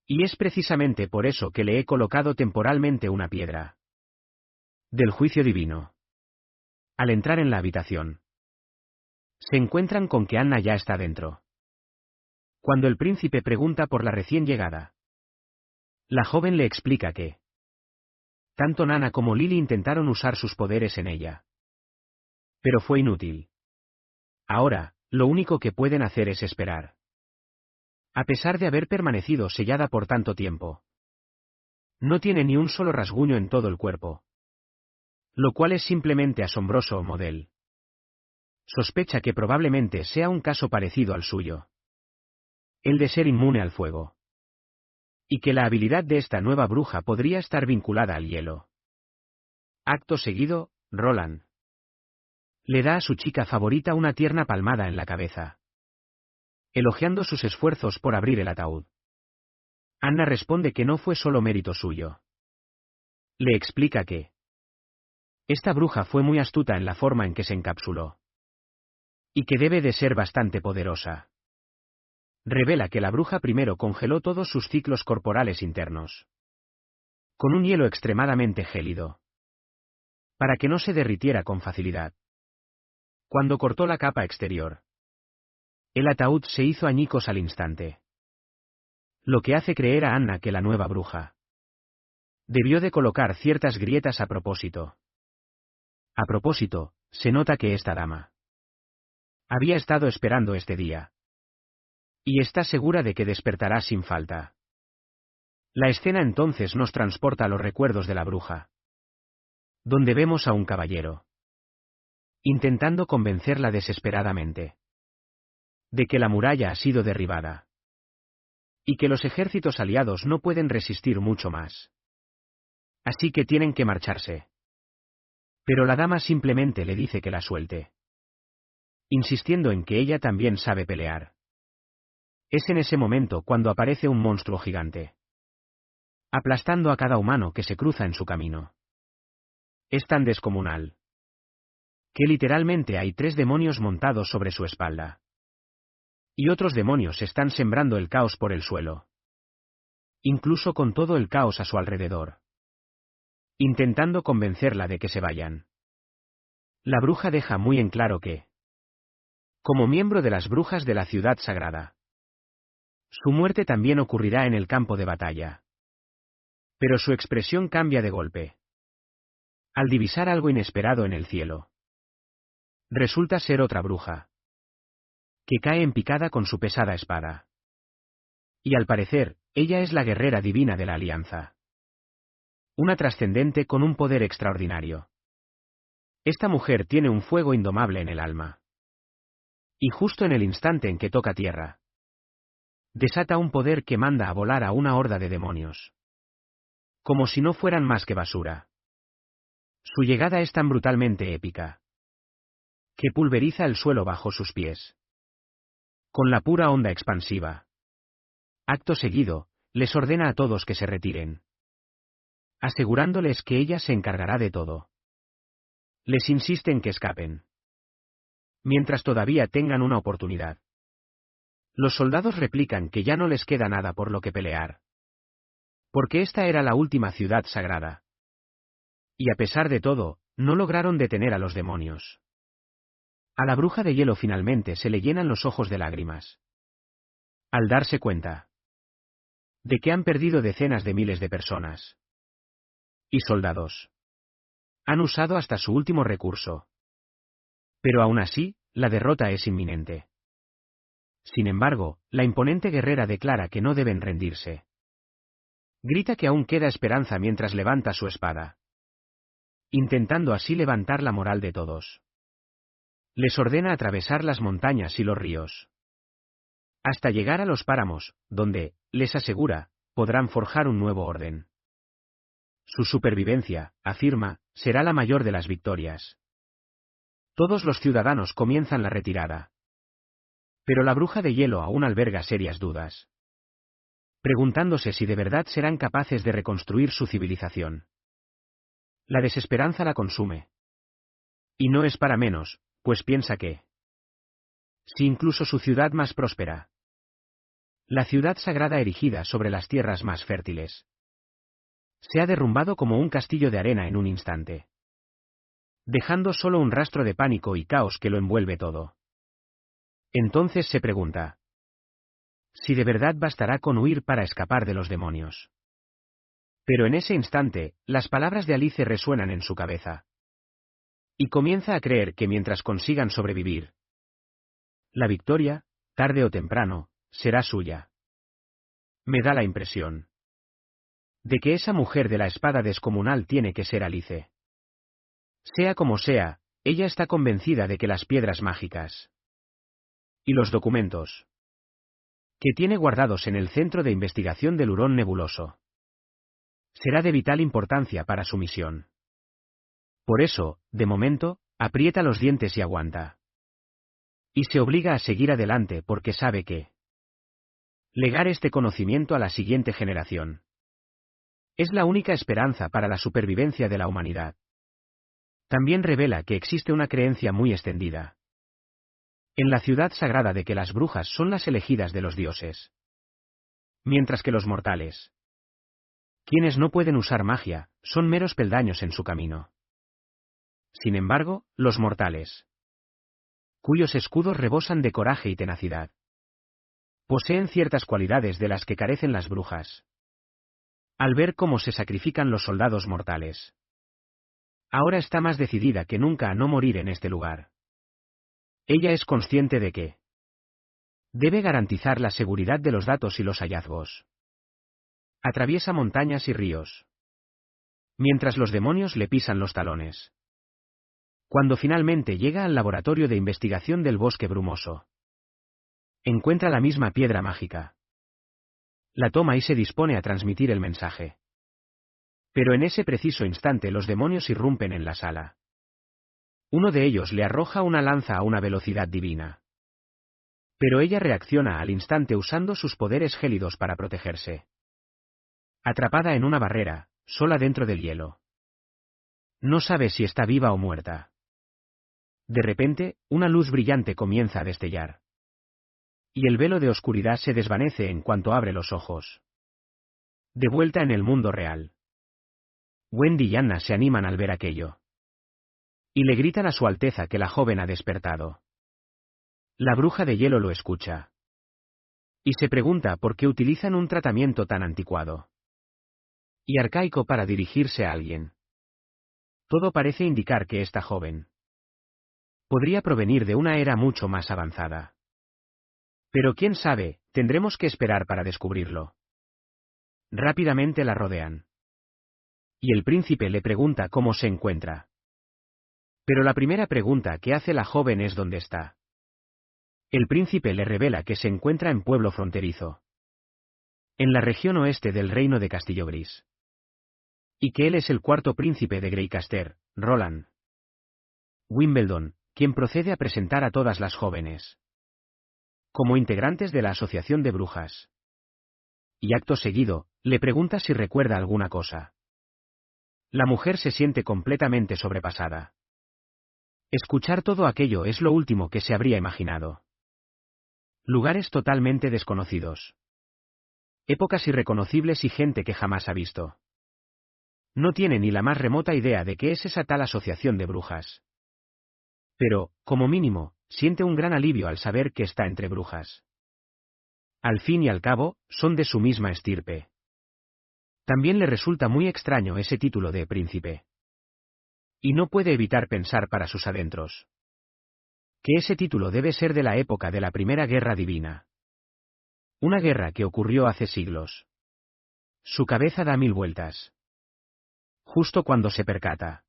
[SPEAKER 1] Y es precisamente por eso que le he colocado temporalmente una piedra del juicio divino. Al entrar en la habitación, se encuentran con que Anna ya está dentro. Cuando el príncipe pregunta por la recién llegada, la joven le explica que tanto Nana como Lily intentaron usar sus poderes en ella. Pero fue inútil. Ahora, lo único que pueden hacer es esperar. A pesar de haber permanecido sellada por tanto tiempo, no tiene ni un solo rasguño en todo el cuerpo. Lo cual es simplemente asombroso, Model. Sospecha que probablemente sea un caso parecido al suyo. El de ser inmune al fuego. Y que la habilidad de esta nueva bruja podría estar vinculada al hielo. Acto seguido, Roland le da a su chica favorita una tierna palmada en la cabeza, elogiando sus esfuerzos por abrir el ataúd. Anna responde que no fue solo mérito suyo. Le explica que esta bruja fue muy astuta en la forma en que se encapsuló. Y que debe de ser bastante poderosa. Revela que la bruja primero congeló todos sus ciclos corporales internos con un hielo extremadamente gélido, para que no se derritiera con facilidad. Cuando cortó la capa exterior, el ataúd se hizo añicos al instante. Lo que hace creer a Anna que la nueva bruja debió de colocar ciertas grietas a propósito. A propósito, se nota que esta dama había estado esperando este día. Y está segura de que despertará sin falta. La escena entonces nos transporta a los recuerdos de la bruja, donde vemos a un caballero intentando convencerla desesperadamente de que la muralla ha sido derribada y que los ejércitos aliados no pueden resistir mucho más. Así que tienen que marcharse. Pero la dama simplemente le dice que la suelte, insistiendo en que ella también sabe pelear. Es en ese momento cuando aparece un monstruo gigante, aplastando a cada humano que se cruza en su camino. Es tan descomunal que literalmente hay 3 demonios montados sobre su espalda. Y otros demonios están sembrando el caos por el suelo. Incluso con todo el caos a su alrededor. Intentando convencerla de que se vayan. La bruja deja muy en claro que como miembro de las brujas de la ciudad sagrada. Su muerte también ocurrirá en el campo de batalla. Pero su expresión cambia de golpe. Al divisar algo inesperado en el cielo. Resulta ser otra bruja. Que cae en picada con su pesada espada. Y al parecer, ella es la guerrera divina de la Alianza. Una trascendente con un poder extraordinario. Esta mujer tiene un fuego indomable en el alma. Y justo en el instante en que toca tierra, desata un poder que manda a volar a una horda de demonios. Como si no fueran más que basura. Su llegada es tan brutalmente épica, que pulveriza el suelo bajo sus pies. Con la pura onda expansiva. Acto seguido, les ordena a todos que se retiren. Asegurándoles que ella se encargará de todo. Les insiste en que escapen. Mientras todavía tengan una oportunidad. Los soldados replican que ya no les queda nada por lo que pelear. Porque esta era la última ciudad sagrada. Y a pesar de todo, no lograron detener a los demonios. A la bruja de hielo finalmente se le llenan los ojos de lágrimas. Al darse cuenta de que han perdido decenas de miles de personas. Y soldados. Han usado hasta su último recurso. Pero aún así, la derrota es inminente. Sin embargo, la imponente guerrera declara que no deben rendirse. Grita que aún queda esperanza mientras levanta su espada. Intentando así levantar la moral de todos. Les ordena atravesar las montañas y los ríos. Hasta llegar a los páramos, donde, les asegura, podrán forjar un nuevo orden. Su supervivencia, afirma, será la mayor de las victorias. Todos los ciudadanos comienzan la retirada. Pero la bruja de hielo aún alberga serias dudas. Preguntándose si de verdad serán capaces de reconstruir su civilización. La desesperanza la consume. Y no es para menos, pues piensa que, si incluso su ciudad más próspera, la ciudad sagrada erigida sobre las tierras más fértiles, se ha derrumbado como un castillo de arena en un instante, dejando solo un rastro de pánico y caos que lo envuelve todo. Entonces se pregunta, si de verdad bastará con huir para escapar de los demonios. Pero en ese instante, las palabras de Alice resuenan en su cabeza. Y comienza a creer que mientras consigan sobrevivir, la victoria, tarde o temprano, será suya. Me da la impresión de que esa mujer de la espada descomunal tiene que ser Alice. Sea como sea, ella está convencida de que las piedras mágicas y los documentos que tiene guardados en el Centro de Investigación del Hurón Nebuloso será de vital importancia para su misión. Por eso, de momento, aprieta los dientes y aguanta. Y se obliga a seguir adelante porque sabe que legar este conocimiento a la siguiente generación es la única esperanza para la supervivencia de la humanidad. También revela que existe una creencia muy extendida en la ciudad sagrada de que las brujas son las elegidas de los dioses. Mientras que los mortales, quienes no pueden usar magia, son meros peldaños en su camino. Sin embargo, los mortales, cuyos escudos rebosan de coraje y tenacidad, poseen ciertas cualidades de las que carecen las brujas. Al ver cómo se sacrifican los soldados mortales, ahora está más decidida que nunca a no morir en este lugar. Ella es consciente de que debe garantizar la seguridad de los datos y los hallazgos. Atraviesa montañas y ríos, mientras los demonios le pisan los talones. Cuando finalmente llega al laboratorio de investigación del bosque brumoso, encuentra la misma piedra mágica. La toma y se dispone a transmitir el mensaje. Pero en ese preciso instante los demonios irrumpen en la sala. Uno de ellos le arroja una lanza a una velocidad divina. Pero ella reacciona al instante usando sus poderes gélidos para protegerse. Atrapada en una barrera, sola dentro del hielo. No sabe si está viva o muerta. De repente, una luz brillante comienza a destellar. Y el velo de oscuridad se desvanece en cuanto abre los ojos. De vuelta en el mundo real. Wendy y Anna se animan al ver aquello. Y le gritan a su Alteza que la joven ha despertado. La bruja de hielo lo escucha. Y se pregunta por qué utilizan un tratamiento tan anticuado y arcaico para dirigirse a alguien. Todo parece indicar que esta joven podría provenir de una era mucho más avanzada. Pero quién sabe, tendremos que esperar para descubrirlo. Rápidamente la rodean. Y el príncipe le pregunta cómo se encuentra. Pero la primera pregunta que hace la joven es ¿dónde está? El príncipe le revela que se encuentra en pueblo fronterizo, en la región oeste del reino de Castillo Gris. Y que él es el cuarto príncipe de Greycaster, Roland Wimbledon, quien procede a presentar a todas las jóvenes como integrantes de la Asociación de Brujas. Y acto seguido, le pregunta si recuerda alguna cosa. La mujer se siente completamente sobrepasada. Escuchar todo aquello es lo último que se habría imaginado. Lugares totalmente desconocidos. Épocas irreconocibles y gente que jamás ha visto. No tiene ni la más remota idea de qué es esa tal asociación de brujas. Pero, como mínimo, siente un gran alivio al saber que está entre brujas. Al fin y al cabo, son de su misma estirpe. También le resulta muy extraño ese título de príncipe. Y no puede evitar pensar para sus adentros que ese título debe ser de la época de la Primera Guerra Divina. Una guerra que ocurrió hace siglos. Su cabeza da 1000 vueltas. Justo cuando se percata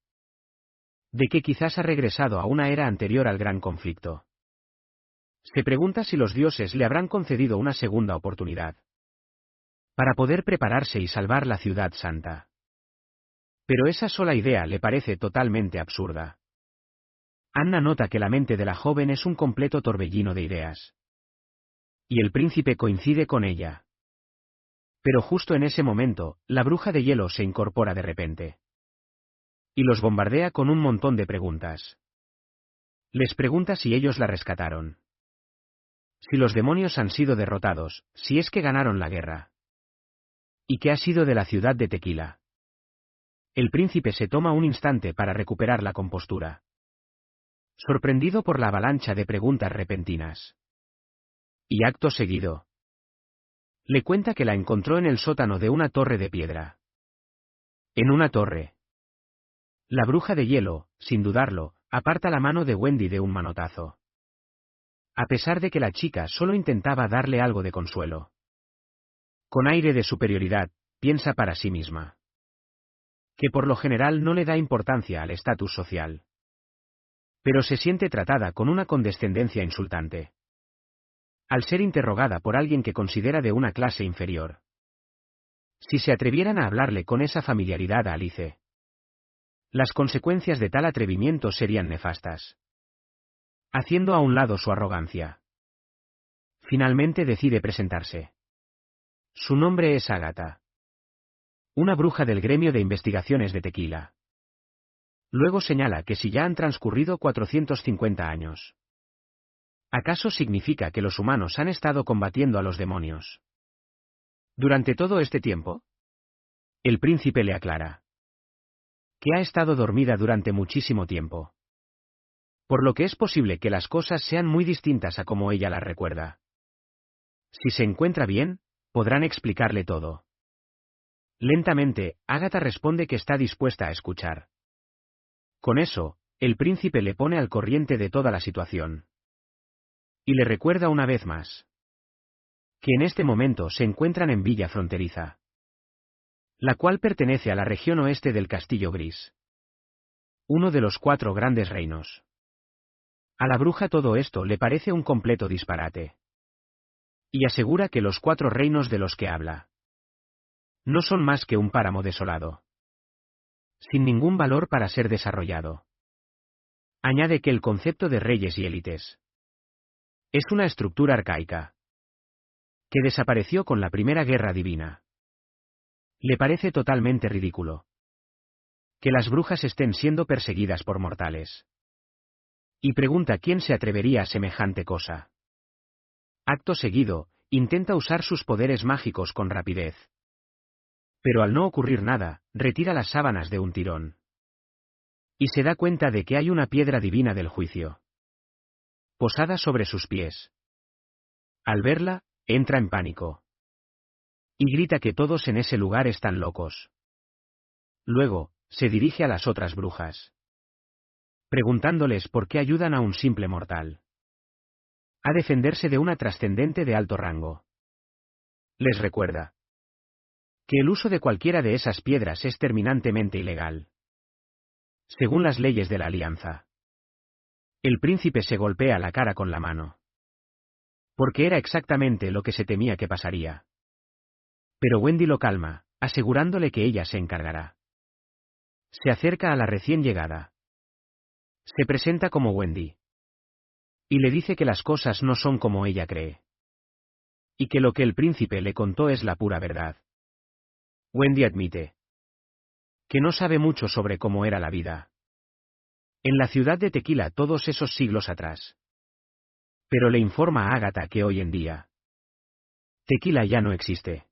[SPEAKER 1] de que quizás ha regresado a una era anterior al gran conflicto. Se pregunta si los dioses le habrán concedido una segunda oportunidad para poder prepararse y salvar la ciudad santa. Pero esa sola idea le parece totalmente absurda. Anna nota que la mente de la joven es un completo torbellino de ideas. Y el príncipe coincide con ella. Pero justo en ese momento, la bruja de hielo se incorpora de repente. Y los bombardea con un montón de preguntas. Les pregunta si ellos la rescataron. Si los demonios han sido derrotados, si es que ganaron la guerra. ¿Y qué ha sido de la ciudad de Tequila? El príncipe se toma un instante para recuperar la compostura, sorprendido por la avalancha de preguntas repentinas. Y acto seguido, le cuenta que la encontró en el sótano de una torre de piedra. En una torre. La bruja de hielo, sin dudarlo, aparta la mano de Wendy de un manotazo. A pesar de que la chica solo intentaba darle algo de consuelo. Con aire de superioridad, piensa para sí misma que por lo general no le da importancia al estatus social. Pero se siente tratada con una condescendencia insultante. Al ser interrogada por alguien que considera de una clase inferior. Si se atrevieran a hablarle con esa familiaridad a Alice, las consecuencias de tal atrevimiento serían nefastas. Haciendo a un lado su arrogancia, finalmente decide presentarse. Su nombre es Agatha. Una bruja del gremio de investigaciones de Tequila. Luego señala que si ya han transcurrido 450 años. ¿Acaso significa que los humanos han estado combatiendo a los demonios durante todo este tiempo? El príncipe le aclara que ha estado dormida durante muchísimo tiempo. Por lo que es posible que las cosas sean muy distintas a como ella las recuerda. Si se encuentra bien, podrán explicarle todo. Lentamente, Agatha responde que está dispuesta a escuchar. Con eso, el príncipe le pone al corriente de toda la situación. Y le recuerda una vez más que en este momento se encuentran en Villa Fronteriza, la cual pertenece a la región oeste del Castillo Gris. Uno de los 4 grandes reinos. A la bruja todo esto le parece un completo disparate. Y asegura que los 4 reinos de los que habla no son más que un páramo desolado, sin ningún valor para ser desarrollado. Añade que el concepto de reyes y élites es una estructura arcaica que desapareció con la Primera Guerra Divina. Le parece totalmente ridículo que las brujas estén siendo perseguidas por mortales. Y pregunta quién se atrevería a semejante cosa. Acto seguido, intenta usar sus poderes mágicos con rapidez. Pero al no ocurrir nada, retira las sábanas de un tirón. Y se da cuenta de que hay una piedra divina del juicio posada sobre sus pies. Al verla, entra en pánico. Y grita que todos en ese lugar están locos. Luego, se dirige a las otras brujas, preguntándoles por qué ayudan a un simple mortal a defenderse de una trascendente de alto rango. Les recuerda que el uso de cualquiera de esas piedras es terminantemente ilegal, según las leyes de la Alianza. El príncipe se golpea la cara con la mano, porque era exactamente lo que se temía que pasaría. Pero Wendy lo calma, asegurándole que ella se encargará. Se acerca a la recién llegada. Se presenta como Wendy. Y le dice que las cosas no son como ella cree. Y que lo que el príncipe le contó es la pura verdad. Wendy admite que no sabe mucho sobre cómo era la vida en la ciudad de Tequila todos esos siglos atrás. Pero le informa a Agatha que hoy en día Tequila ya no existe.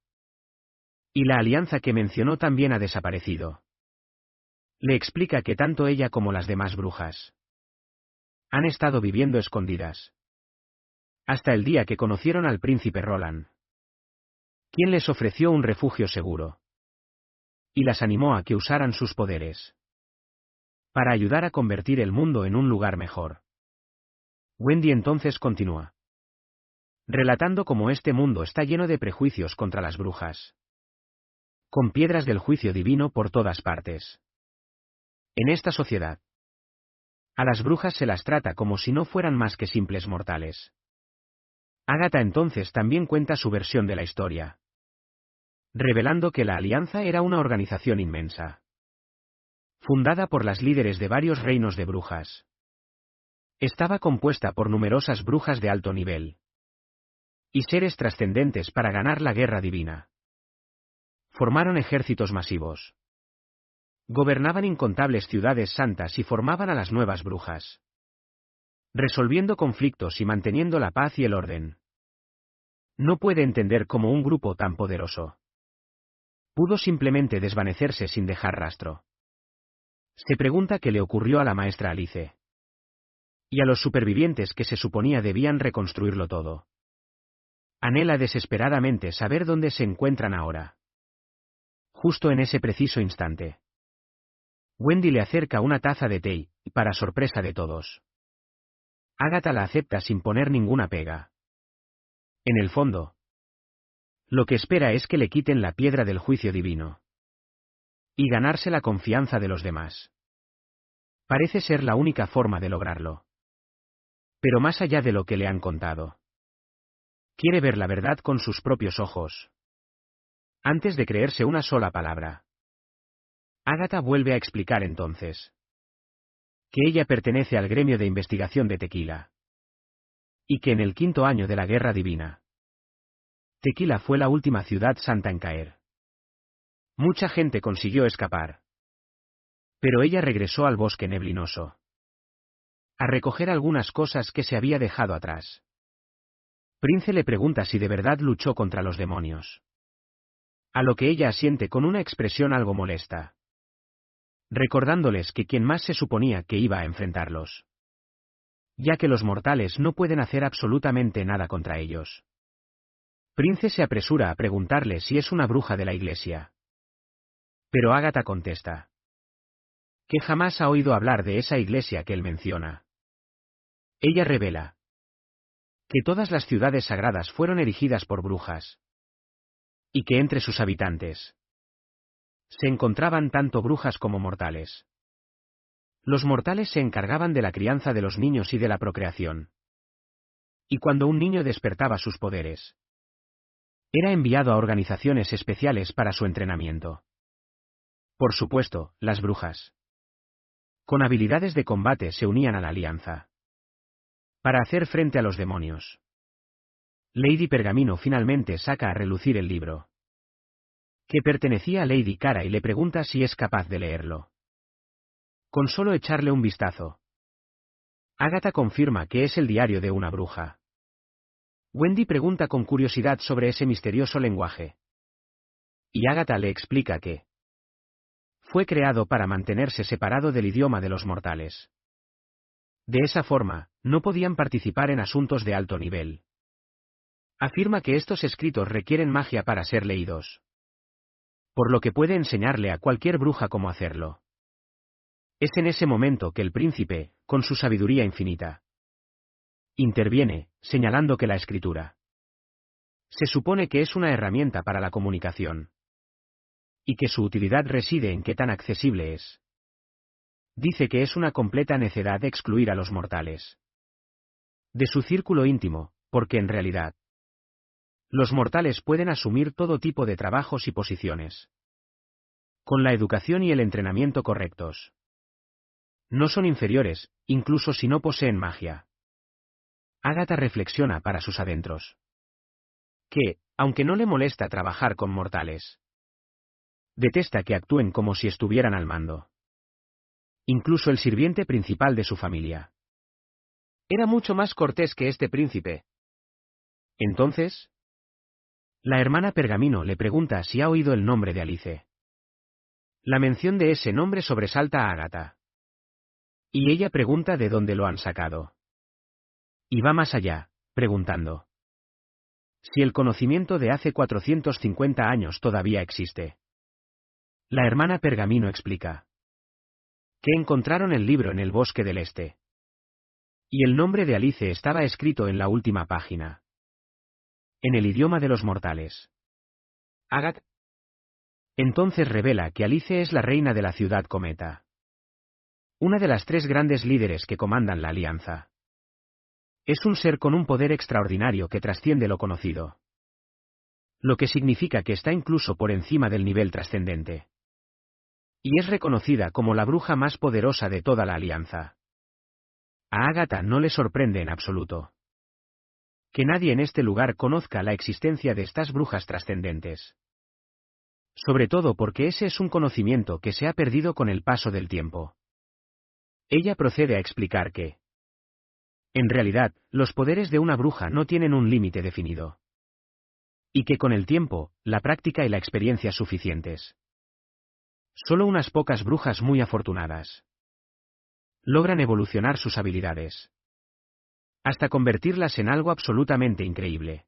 [SPEAKER 1] Y la alianza que mencionó también ha desaparecido. Le explica que tanto ella como las demás brujas han estado viviendo escondidas hasta el día que conocieron al príncipe Roland, quien les ofreció un refugio seguro y las animó a que usaran sus poderes para ayudar a convertir el mundo en un lugar mejor. Wendy entonces continúa relatando cómo este mundo está lleno de prejuicios contra las brujas, con piedras del juicio divino por todas partes. En esta sociedad, a las brujas se las trata como si no fueran más que simples mortales. Agatha entonces también cuenta su versión de la historia, revelando que la Alianza era una organización inmensa, fundada por las líderes de varios reinos de brujas. Estaba compuesta por numerosas brujas de alto nivel y seres trascendentes para ganar la guerra divina. Formaron ejércitos masivos. Gobernaban incontables ciudades santas y formaban a las nuevas brujas, resolviendo conflictos y manteniendo la paz y el orden. No puede entender cómo un grupo tan poderoso pudo simplemente desvanecerse sin dejar rastro. Se pregunta qué le ocurrió a la maestra Alice y a los supervivientes que se suponía debían reconstruirlo todo. Anhela desesperadamente saber dónde se encuentran ahora. Justo en ese preciso instante, Wendy le acerca una taza de té, y para sorpresa de todos, Agatha la acepta sin poner ninguna pega. En el fondo, lo que espera es que le quiten la piedra del juicio divino y ganarse la confianza de los demás. Parece ser la única forma de lograrlo. Pero más allá de lo que le han contado, quiere ver la verdad con sus propios ojos, antes de creerse una sola palabra. Agatha vuelve a explicar entonces que ella pertenece al gremio de investigación de Tequila y que en el 5º año de la Guerra Divina, Tequila fue la última ciudad santa en caer. Mucha gente consiguió escapar, pero ella regresó al bosque neblinoso a recoger algunas cosas que se había dejado atrás. Prince le pregunta si de verdad luchó contra los demonios, a lo que ella asiente con una expresión algo molesta, recordándoles que quien más se suponía que iba a enfrentarlos, ya que los mortales no pueden hacer absolutamente nada contra ellos. Prince se apresura a preguntarle si es una bruja de la iglesia. Pero Agatha contesta que jamás ha oído hablar de esa iglesia que él menciona. Ella revela que todas las ciudades sagradas fueron erigidas por brujas, y que entre sus habitantes se encontraban tanto brujas como mortales. Los mortales se encargaban de la crianza de los niños y de la procreación. Y cuando un niño despertaba sus poderes, era enviado a organizaciones especiales para su entrenamiento. Por supuesto, las brujas, con habilidades de combate, se unían a la alianza para hacer frente a los demonios. Lady Pergamino finalmente saca a relucir el libro, que pertenecía a Lady Cara, y le pregunta si es capaz de leerlo. Con solo echarle un vistazo, Agatha confirma que es el diario de una bruja. Wendy pregunta con curiosidad sobre ese misterioso lenguaje, y Agatha le explica que fue creado para mantenerse separado del idioma de los mortales. De esa forma, no podían participar en asuntos de alto nivel. Afirma que estos escritos requieren magia para ser leídos. Por lo que puede enseñarle a cualquier bruja cómo hacerlo. Es en ese momento que el príncipe, con su sabiduría infinita, interviene, señalando que la escritura se supone que es una herramienta para la comunicación. Y que su utilidad reside en qué tan accesible es. Dice que es una completa necedad excluir a los mortales de su círculo íntimo, porque en realidad los mortales pueden asumir todo tipo de trabajos y posiciones. Con la educación y el entrenamiento correctos. No son inferiores, incluso si no poseen magia. Ágata reflexiona para sus adentros. Que, aunque no le molesta trabajar con mortales, detesta que actúen como si estuvieran al mando. Incluso el sirviente principal de su familia era mucho más cortés que este príncipe. Entonces, la hermana Pergamino le pregunta si ha oído el nombre de Alice. La mención de ese nombre sobresalta a Ágata. Y ella pregunta de dónde lo han sacado. Y va más allá, preguntando si el conocimiento de hace 450 años todavía existe. La hermana Pergamino explica que encontraron el libro en el bosque del este. Y el nombre de Alice estaba escrito en la última página. En el idioma de los mortales. Ágata entonces revela que Alice es la reina de la ciudad cometa. Una de las 3 grandes líderes que comandan la alianza. Es un ser con un poder extraordinario que trasciende lo conocido. Lo que significa que está incluso por encima del nivel trascendente. Y es reconocida como la bruja más poderosa de toda la alianza. A Ágata no le sorprende en absoluto que nadie en este lugar conozca la existencia de estas brujas trascendentes. Sobre todo porque ese es un conocimiento que se ha perdido con el paso del tiempo. Ella procede a explicar que, en realidad, los poderes de una bruja no tienen un límite definido. Y que con el tiempo, la práctica y la experiencia suficientes. Solo unas pocas brujas muy afortunadas logran evolucionar sus habilidades. Hasta convertirlas en algo absolutamente increíble.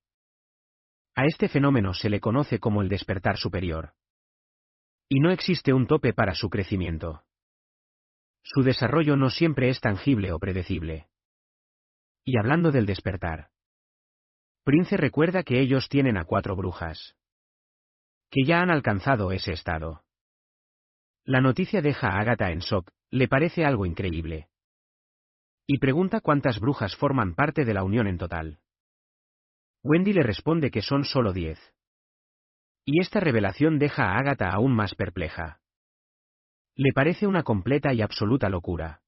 [SPEAKER 1] A este fenómeno se le conoce como el despertar superior. Y no existe un tope para su crecimiento. Su desarrollo no siempre es tangible o predecible. Y hablando del despertar, Prince recuerda que ellos tienen a 4 brujas que ya han alcanzado ese estado. La noticia deja a Ágata en shock, le parece algo increíble. Y pregunta cuántas brujas forman parte de la unión en total. Wendy le responde que son solo 10. Y esta revelación deja a Ágata aún más perpleja. Le parece una completa y absoluta locura.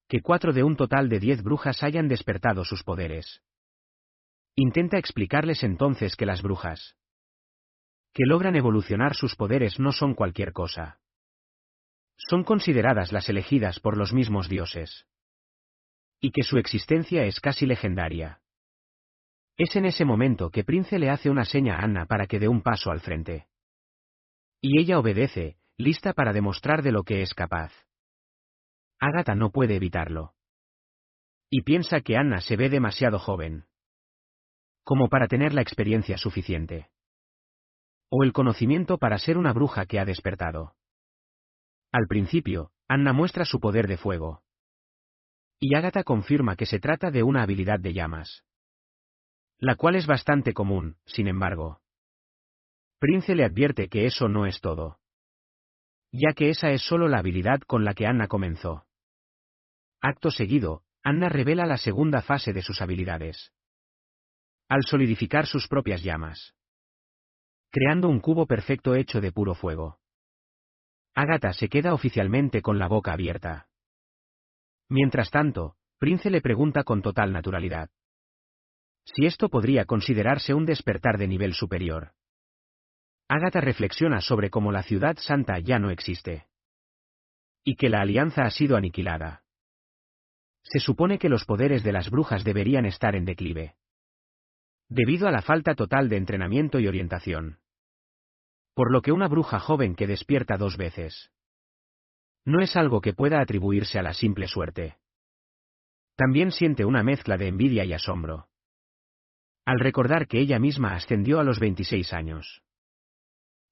[SPEAKER 1] Que 4 de un total de 10 brujas hayan despertado sus poderes. Intenta explicarles entonces que las brujas que logran evolucionar sus poderes no son cualquier cosa. Son consideradas las elegidas por los mismos dioses. Y que su existencia es casi legendaria. Es en ese momento que Prince le hace una seña a Anna para que dé un paso al frente. Y ella obedece, lista para demostrar de lo que es capaz. Ágata no puede evitarlo. Y piensa que Anna se ve demasiado joven como para tener la experiencia suficiente. O el conocimiento para ser una bruja que ha despertado. Al principio, Anna muestra su poder de fuego. Y Ágata confirma que se trata de una habilidad de llamas. La cual es bastante común, sin embargo. Prince le advierte que eso no es todo. Ya que esa es solo la habilidad con la que Anna comenzó. Acto seguido, Anna revela la segunda fase de sus habilidades. Al solidificar sus propias llamas. Creando un cubo perfecto hecho de puro fuego. Ágata se queda oficialmente con la boca abierta. Mientras tanto, Prince le pregunta con total naturalidad si esto podría considerarse un despertar de nivel superior. Ágata reflexiona sobre cómo la ciudad santa ya no existe. Y que la alianza ha sido aniquilada. Se supone que los poderes de las brujas deberían estar en declive. Debido a la falta total de entrenamiento y orientación. Por lo que una bruja joven que despierta 2 veces no es algo que pueda atribuirse a la simple suerte. También siente una mezcla de envidia y asombro al recordar que ella misma ascendió a los 26 años.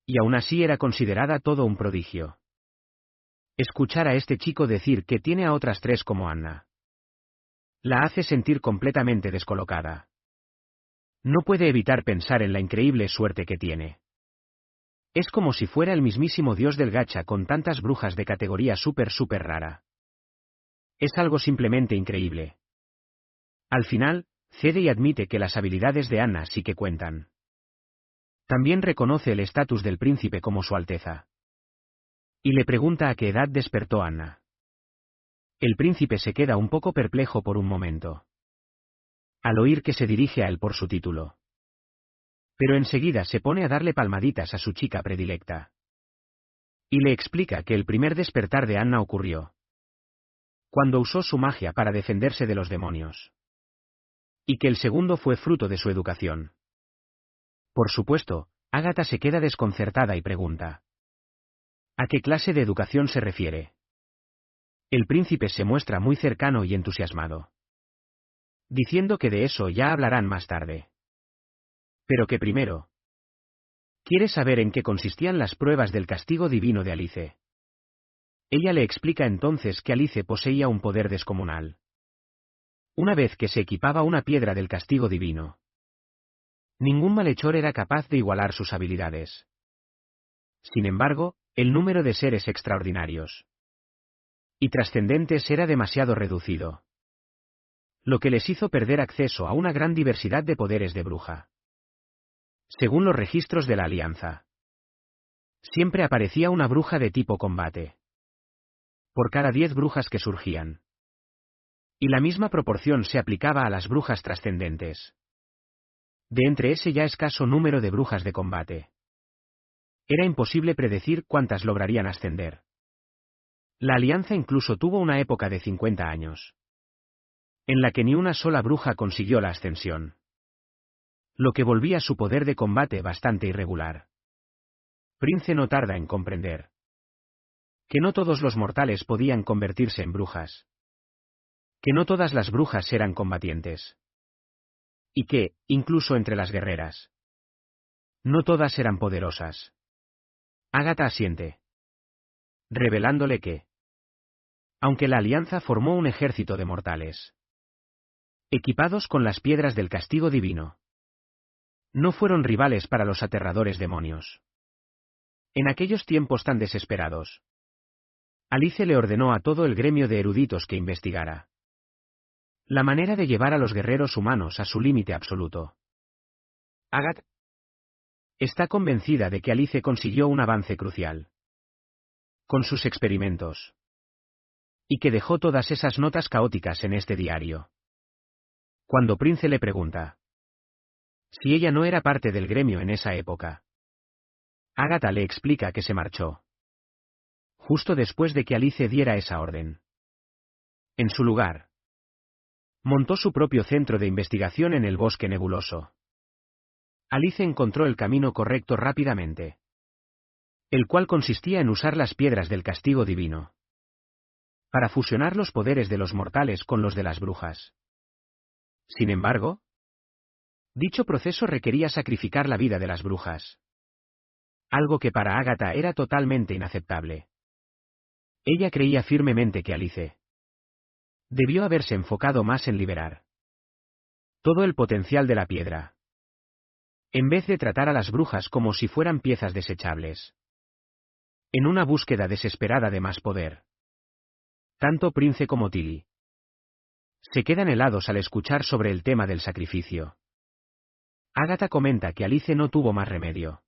[SPEAKER 1] Y aún así era considerada todo un prodigio. Escuchar a este chico decir que tiene a otras 3 como Anna la hace sentir completamente descolocada. No puede evitar pensar en la increíble suerte que tiene. Es como si fuera el mismísimo dios del gacha con tantas brujas de categoría súper rara. Es algo simplemente increíble. Al final, cede y admite que las habilidades de Anna sí que cuentan. También reconoce el estatus del príncipe como su alteza. Y le pregunta a qué edad despertó Anna. El príncipe se queda un poco perplejo por un momento al oír que se dirige a él por su título. Pero enseguida se pone a darle palmaditas a su chica predilecta. Y le explica que el primer despertar de Anna ocurrió cuando usó su magia para defenderse de los demonios. Y que el segundo fue fruto de su educación. Por supuesto, Ágata se queda desconcertada y pregunta: ¿a qué clase de educación se refiere? El príncipe se muestra muy cercano y entusiasmado, diciendo que de eso ya hablarán más tarde. Pero que primero quiere saber en qué consistían las pruebas del castigo divino de Alice. Ella le explica entonces que Alice poseía un poder descomunal. Una vez que se equipaba una piedra del castigo divino, ningún malhechor era capaz de igualar sus habilidades. Sin embargo, el número de seres extraordinarios y trascendentes era demasiado reducido, lo que les hizo perder acceso a una gran diversidad de poderes de bruja. Según los registros de la Alianza, siempre aparecía una bruja de tipo combate por cada 10 brujas que surgían. Y la misma proporción se aplicaba a las brujas trascendentes. De entre ese ya escaso número de brujas de combate, era imposible predecir cuántas lograrían ascender. La Alianza incluso tuvo una época de 50 años, en la que ni una sola bruja consiguió la ascensión, lo que volvía su poder de combate bastante irregular. Prince no tarda en comprender que no todos los mortales podían convertirse en brujas, que no todas las brujas eran combatientes, y que, incluso entre las guerreras, no todas eran poderosas. Ágata asiente, revelándole que, aunque la Alianza formó un ejército de mortales, equipados con las piedras del castigo divino, no fueron rivales para los aterradores demonios. En aquellos tiempos tan desesperados, Alice le ordenó a todo el gremio de eruditos que investigara la manera de llevar a los guerreros humanos a su límite absoluto. Ágata está convencida de que Alice consiguió un avance crucial con sus experimentos, y que dejó todas esas notas caóticas en este diario. Cuando Prince le pregunta si ella no era parte del gremio en esa época, Ágata le explica que se marchó justo después de que Alice diera esa orden. En su lugar, montó su propio centro de investigación en el bosque nebuloso. Alice encontró el camino correcto rápidamente, el cual consistía en usar las piedras del castigo divino para fusionar los poderes de los mortales con los de las brujas. Sin embargo, dicho proceso requería sacrificar la vida de las brujas, algo que para Ágata era totalmente inaceptable. Ella creía firmemente que Alice debió haberse enfocado más en liberar todo el potencial de la piedra, en vez de tratar a las brujas como si fueran piezas desechables. En una búsqueda desesperada de más poder, tanto Prince como Tilly se quedan helados al escuchar sobre el tema del sacrificio. Ágata comenta que Alice no tuvo más remedio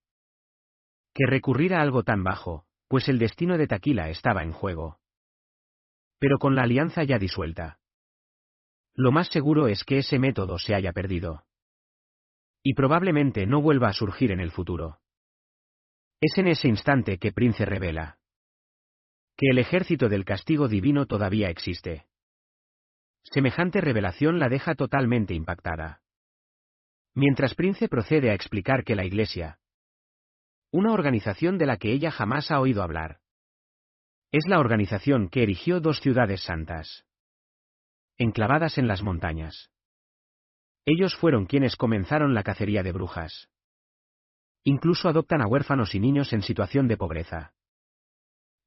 [SPEAKER 1] que recurrir a algo tan bajo, pues el destino de Taquila estaba en juego. Pero con la alianza ya disuelta, lo más seguro es que ese método se haya perdido. Y probablemente no vuelva a surgir en el futuro. Es en ese instante que Prince revela que el ejército del castigo divino todavía existe. Semejante revelación la deja totalmente impactada. Mientras Prince procede a explicar que la Iglesia, una organización de la que ella jamás ha oído hablar, es la organización que erigió 2 ciudades santas enclavadas en las montañas. Ellos fueron quienes comenzaron la cacería de brujas. Incluso adoptan a huérfanos y niños en situación de pobreza,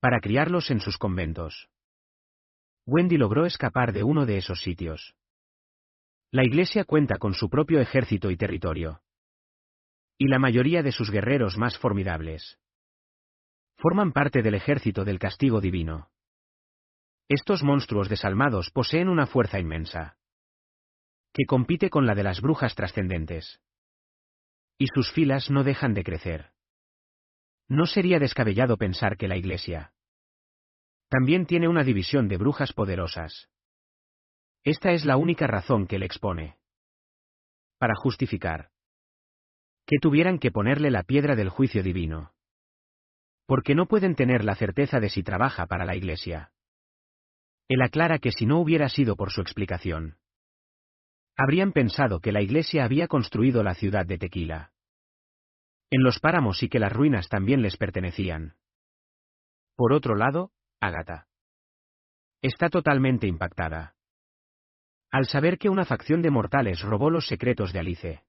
[SPEAKER 1] para criarlos en sus conventos. Wendy logró escapar de uno de esos sitios. La Iglesia cuenta con su propio ejército y territorio. Y la mayoría de sus guerreros más formidables forman parte del ejército del castigo divino. Estos monstruos desalmados poseen una fuerza inmensa, que compite con la de las brujas trascendentes. Y sus filas no dejan de crecer. No sería descabellado pensar que la Iglesia también tiene una división de brujas poderosas. Esta es la única razón que le expone para justificar que tuvieran que ponerle la piedra del juicio divino. Porque no pueden tener la certeza de si trabaja para la Iglesia. Él aclara que si no hubiera sido por su explicación, habrían pensado que la Iglesia había construido la ciudad de Tequila en los páramos y que las ruinas también les pertenecían. Por otro lado, Agatha está totalmente impactada al saber que una facción de mortales robó los secretos de Alice.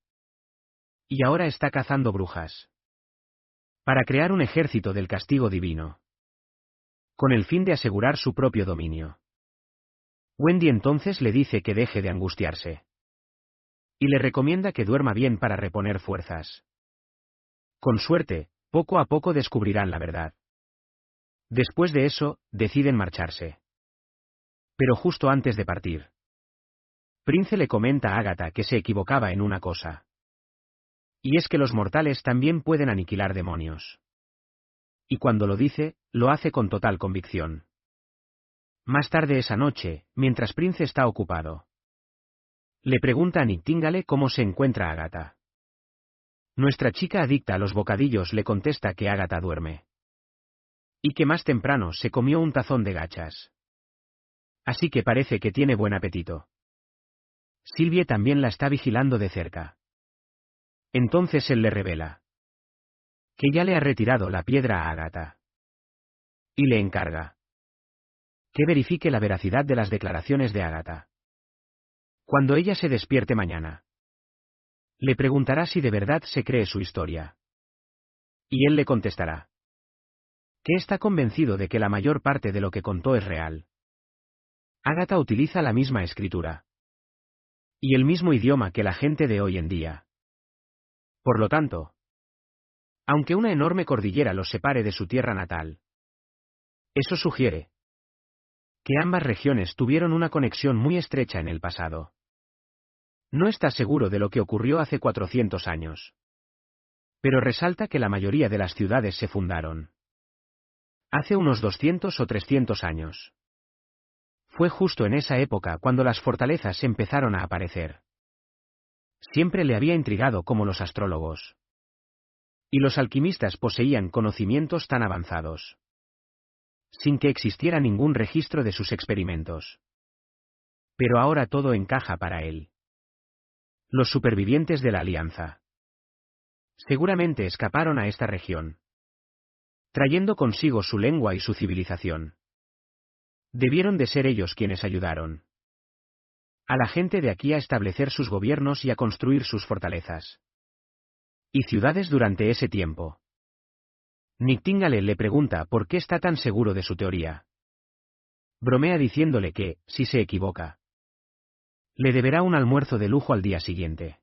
[SPEAKER 1] Y ahora está cazando brujas para crear un ejército del castigo divino, con el fin de asegurar su propio dominio. Wendy entonces le dice que deje de angustiarse. Y le recomienda que duerma bien para reponer fuerzas. Con suerte, poco a poco descubrirán la verdad. Después de eso, deciden marcharse. Pero justo antes de partir, Prince le comenta a Agatha que se equivocaba en una cosa. Y es que los mortales también pueden aniquilar demonios. Y cuando lo dice, lo hace con total convicción. Más tarde esa noche, mientras Prince está ocupado, le pregunta a Nightingale cómo se encuentra Agatha. Nuestra chica adicta a los bocadillos le contesta que Agatha duerme. Y que más temprano se comió un tazón de gachas. Así que parece que tiene buen apetito. Sylvie también la está vigilando de cerca. Entonces él le revela que ya le ha retirado la piedra a Agatha. Y le encarga que verifique la veracidad de las declaraciones de Agatha. Cuando ella se despierte mañana, le preguntará si de verdad se cree su historia. Y él le contestará que está convencido de que la mayor parte de lo que contó es real. Agatha utiliza la misma escritura y el mismo idioma que la gente de hoy en día. Por lo tanto, aunque una enorme cordillera los separe de su tierra natal, eso sugiere que ambas regiones tuvieron una conexión muy estrecha en el pasado. No está seguro de lo que ocurrió hace 400 años. Pero resalta que la mayoría de las ciudades se fundaron hace unos 200 o 300 años. Fue justo en esa época cuando las fortalezas empezaron a aparecer. Siempre le había intrigado cómo los astrólogos y los alquimistas poseían conocimientos tan avanzados, sin que existiera ningún registro de sus experimentos. Pero ahora todo encaja para él. Los supervivientes de la Alianza seguramente escaparon a esta región, trayendo consigo su lengua y su civilización. Debieron de ser ellos quienes ayudaron a la gente de aquí a establecer sus gobiernos y a construir sus fortalezas y ciudades durante ese tiempo. Nightingale le pregunta por qué está tan seguro de su teoría. Bromea diciéndole que, si se equivoca, le deberá un almuerzo de lujo al día siguiente.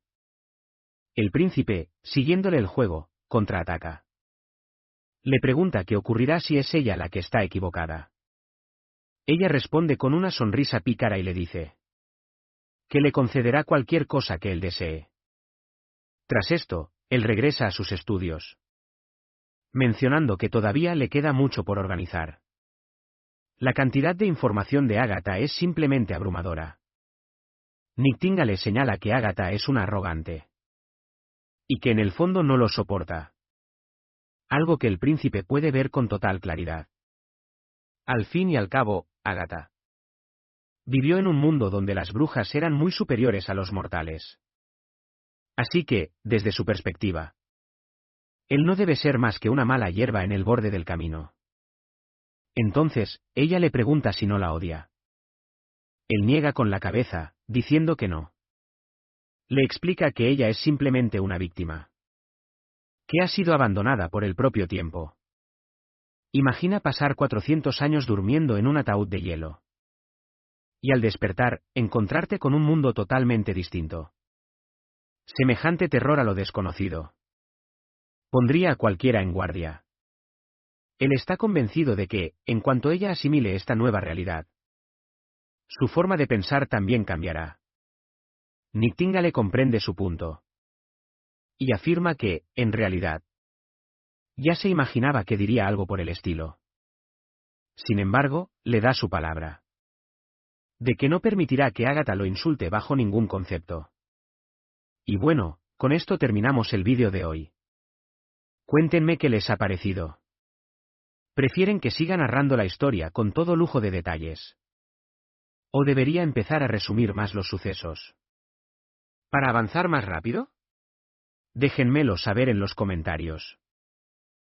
[SPEAKER 1] El príncipe, siguiéndole el juego, contraataca. Le pregunta qué ocurrirá si es ella la que está equivocada. Ella responde con una sonrisa pícara y le dice que le concederá cualquier cosa que él desee. Tras esto, él regresa a sus estudios, mencionando que todavía le queda mucho por organizar. La cantidad de información de Agatha es simplemente abrumadora. Nightingale señala que Agatha es una arrogante y que en el fondo no lo soporta. Algo que el príncipe puede ver con total claridad. Al fin y al cabo, Agatha vivió en un mundo donde las brujas eran muy superiores a los mortales. Así que, desde su perspectiva, él no debe ser más que una mala hierba en el borde del camino. Entonces, ella le pregunta si no la odia. Él niega con la cabeza, diciendo que no. Le explica que ella es simplemente una víctima. Que ha sido abandonada por el propio tiempo. Imagina pasar 400 años durmiendo en un ataúd de hielo. Y al despertar, encontrarte con un mundo totalmente distinto. Semejante terror a lo desconocido. Pondría a cualquiera en guardia. Él está convencido de que, en cuanto ella asimile esta nueva realidad, su forma de pensar también cambiará. Nightingale comprende su punto. Y afirma que, en realidad, ya se imaginaba que diría algo por el estilo. Sin embargo, le da su palabra. De que no permitirá que Agatha lo insulte bajo ningún concepto. Y bueno, con esto terminamos el vídeo de hoy. Cuéntenme qué les ha parecido. ¿Prefieren que siga narrando la historia con todo lujo de detalles? ¿O debería empezar a resumir más los sucesos? ¿Para avanzar más rápido? Déjenmelo saber en los comentarios.